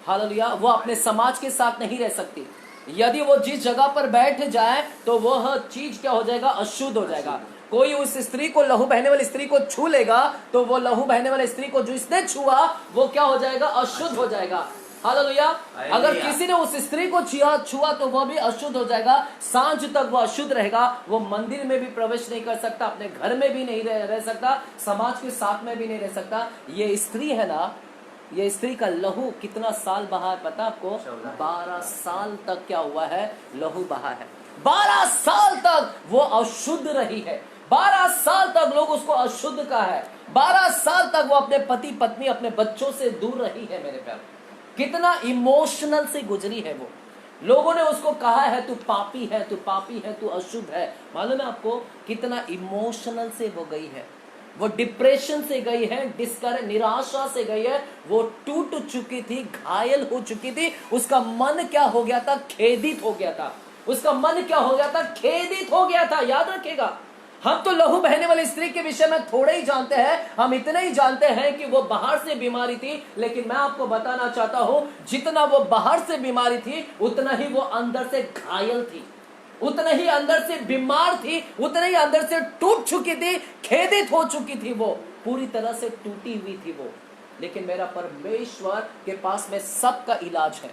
हालेलुया। वो अपने समाज के साथ नहीं रह सकती। यदि वो जिस जगह पर बैठ जाए तो वह चीज क्या हो जाएगा? अशुद्ध हो जाएगा। कोई उस स्त्री को, लहू बहने वाली स्त्री को छू लेगा तो वो लहू बहने वाली स्त्री को जो इसने छुआ वो क्या हो जाएगा? अशुद्ध हो जाएगा। हालेलुया। अगर किसी ने उस स्त्री को छुआ तो वह भी अशुद्ध हो जाएगा। सांझ तक वो अशुद्ध रहेगा। वो मंदिर में भी प्रवेश नहीं कर सकता, अपने घर में भी नहीं रह सकता, समाज के साथ में भी नहीं रह सकता। ये स्त्री है ना, ये स्त्री का लहू कितना साल बहा है पता आपको? 12 साल तक क्या हुआ है? लहू बहा है। 12 साल तक वो अशुद्ध रही है। 12 साल तक लोग उसको अशुद्ध कहा है। 12 साल तक वो अपने पति पत्नी, अपने बच्चों से दूर रही है। मेरे प्यार, कितना इमोशनल से गुजरी है वो। लोगों ने उसको कहा है तू पापी है, तू पापी है, तू अशुद्ध है। मालूम है आपको कितना इमोशनल से वो गई है? वो डिप्रेशन से गई है, निराशा से गई है। वो टूट चुकी थी, घायल हो चुकी थी। उसका मन क्या हो गया था? खेदित हो गया था। उसका मन क्या हो गया था? खेदित हो गया था। याद रखिएगा, हम तो लहू बहने वाली स्त्री के विषय में थोड़े ही जानते हैं। हम इतना ही जानते हैं कि वो बाहर से बीमारी थी, लेकिन मैं आपको बताना चाहता हूं जितना वो बाहर से बीमारी थी उतना ही वो अंदर से घायल थी। उतना ही अंदर से बीमार थी, उतना ही अंदर से टूट चुकी थी, खेदित हो चुकी थी, वो पूरी तरह से टूटी हुई थी वो। लेकिन मेरा परमेश्वर के पास में सबका इलाज है।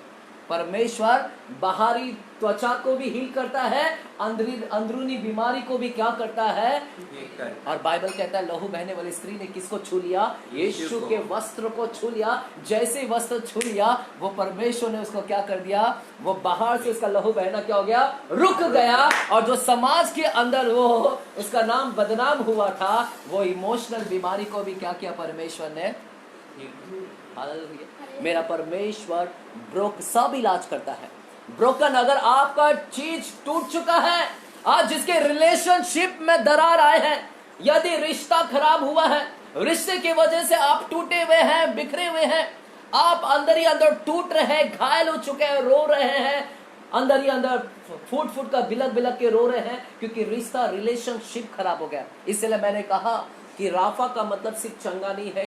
परमेश्वर बाहरी त्वचा को भी हील करता है, अंदरूनी बीमारी को भी क्या करता है। और बाइबल कहता है लहू बहने वाली स्त्री ने किसको छू लिया? यीशु के वस्त्र को छू लिया। जैसे वस्त्र छू लिया, वो परमेश्वर ने उसको क्या कर दिया, वो बाहर से उसका लहू बहना क्या हो गया, रुक गया। और जो समाज के अंदर वो उसका नाम बदनाम हुआ था, वो इमोशनल बीमारी को भी क्या किया परमेश्वर ने। हालेलुया। मेरा परमेश्वर सब इलाज करता है। ब्रोकन, अगर आपका चीज टूट चुका है, आज जिसके रिलेशनशिप में दरार आए हैं, यदि रिश्ता खराब हुआ है, रिश्ते की वजह से आप टूटे हुए हैं, बिखरे हुए हैं, आप अंदर ही अंदर टूट रहे हैं, घायल हो चुके हैं, रो रहे हैं, अंदर ही अंदर फूट का बिलक बिलक के रो रहे हैं, क्योंकि रिश्ता रिलेशनशिप खराब हो गया। इसलिए मैंने कहा कि राफा का मतलब सिर्फ चंगा नहीं है।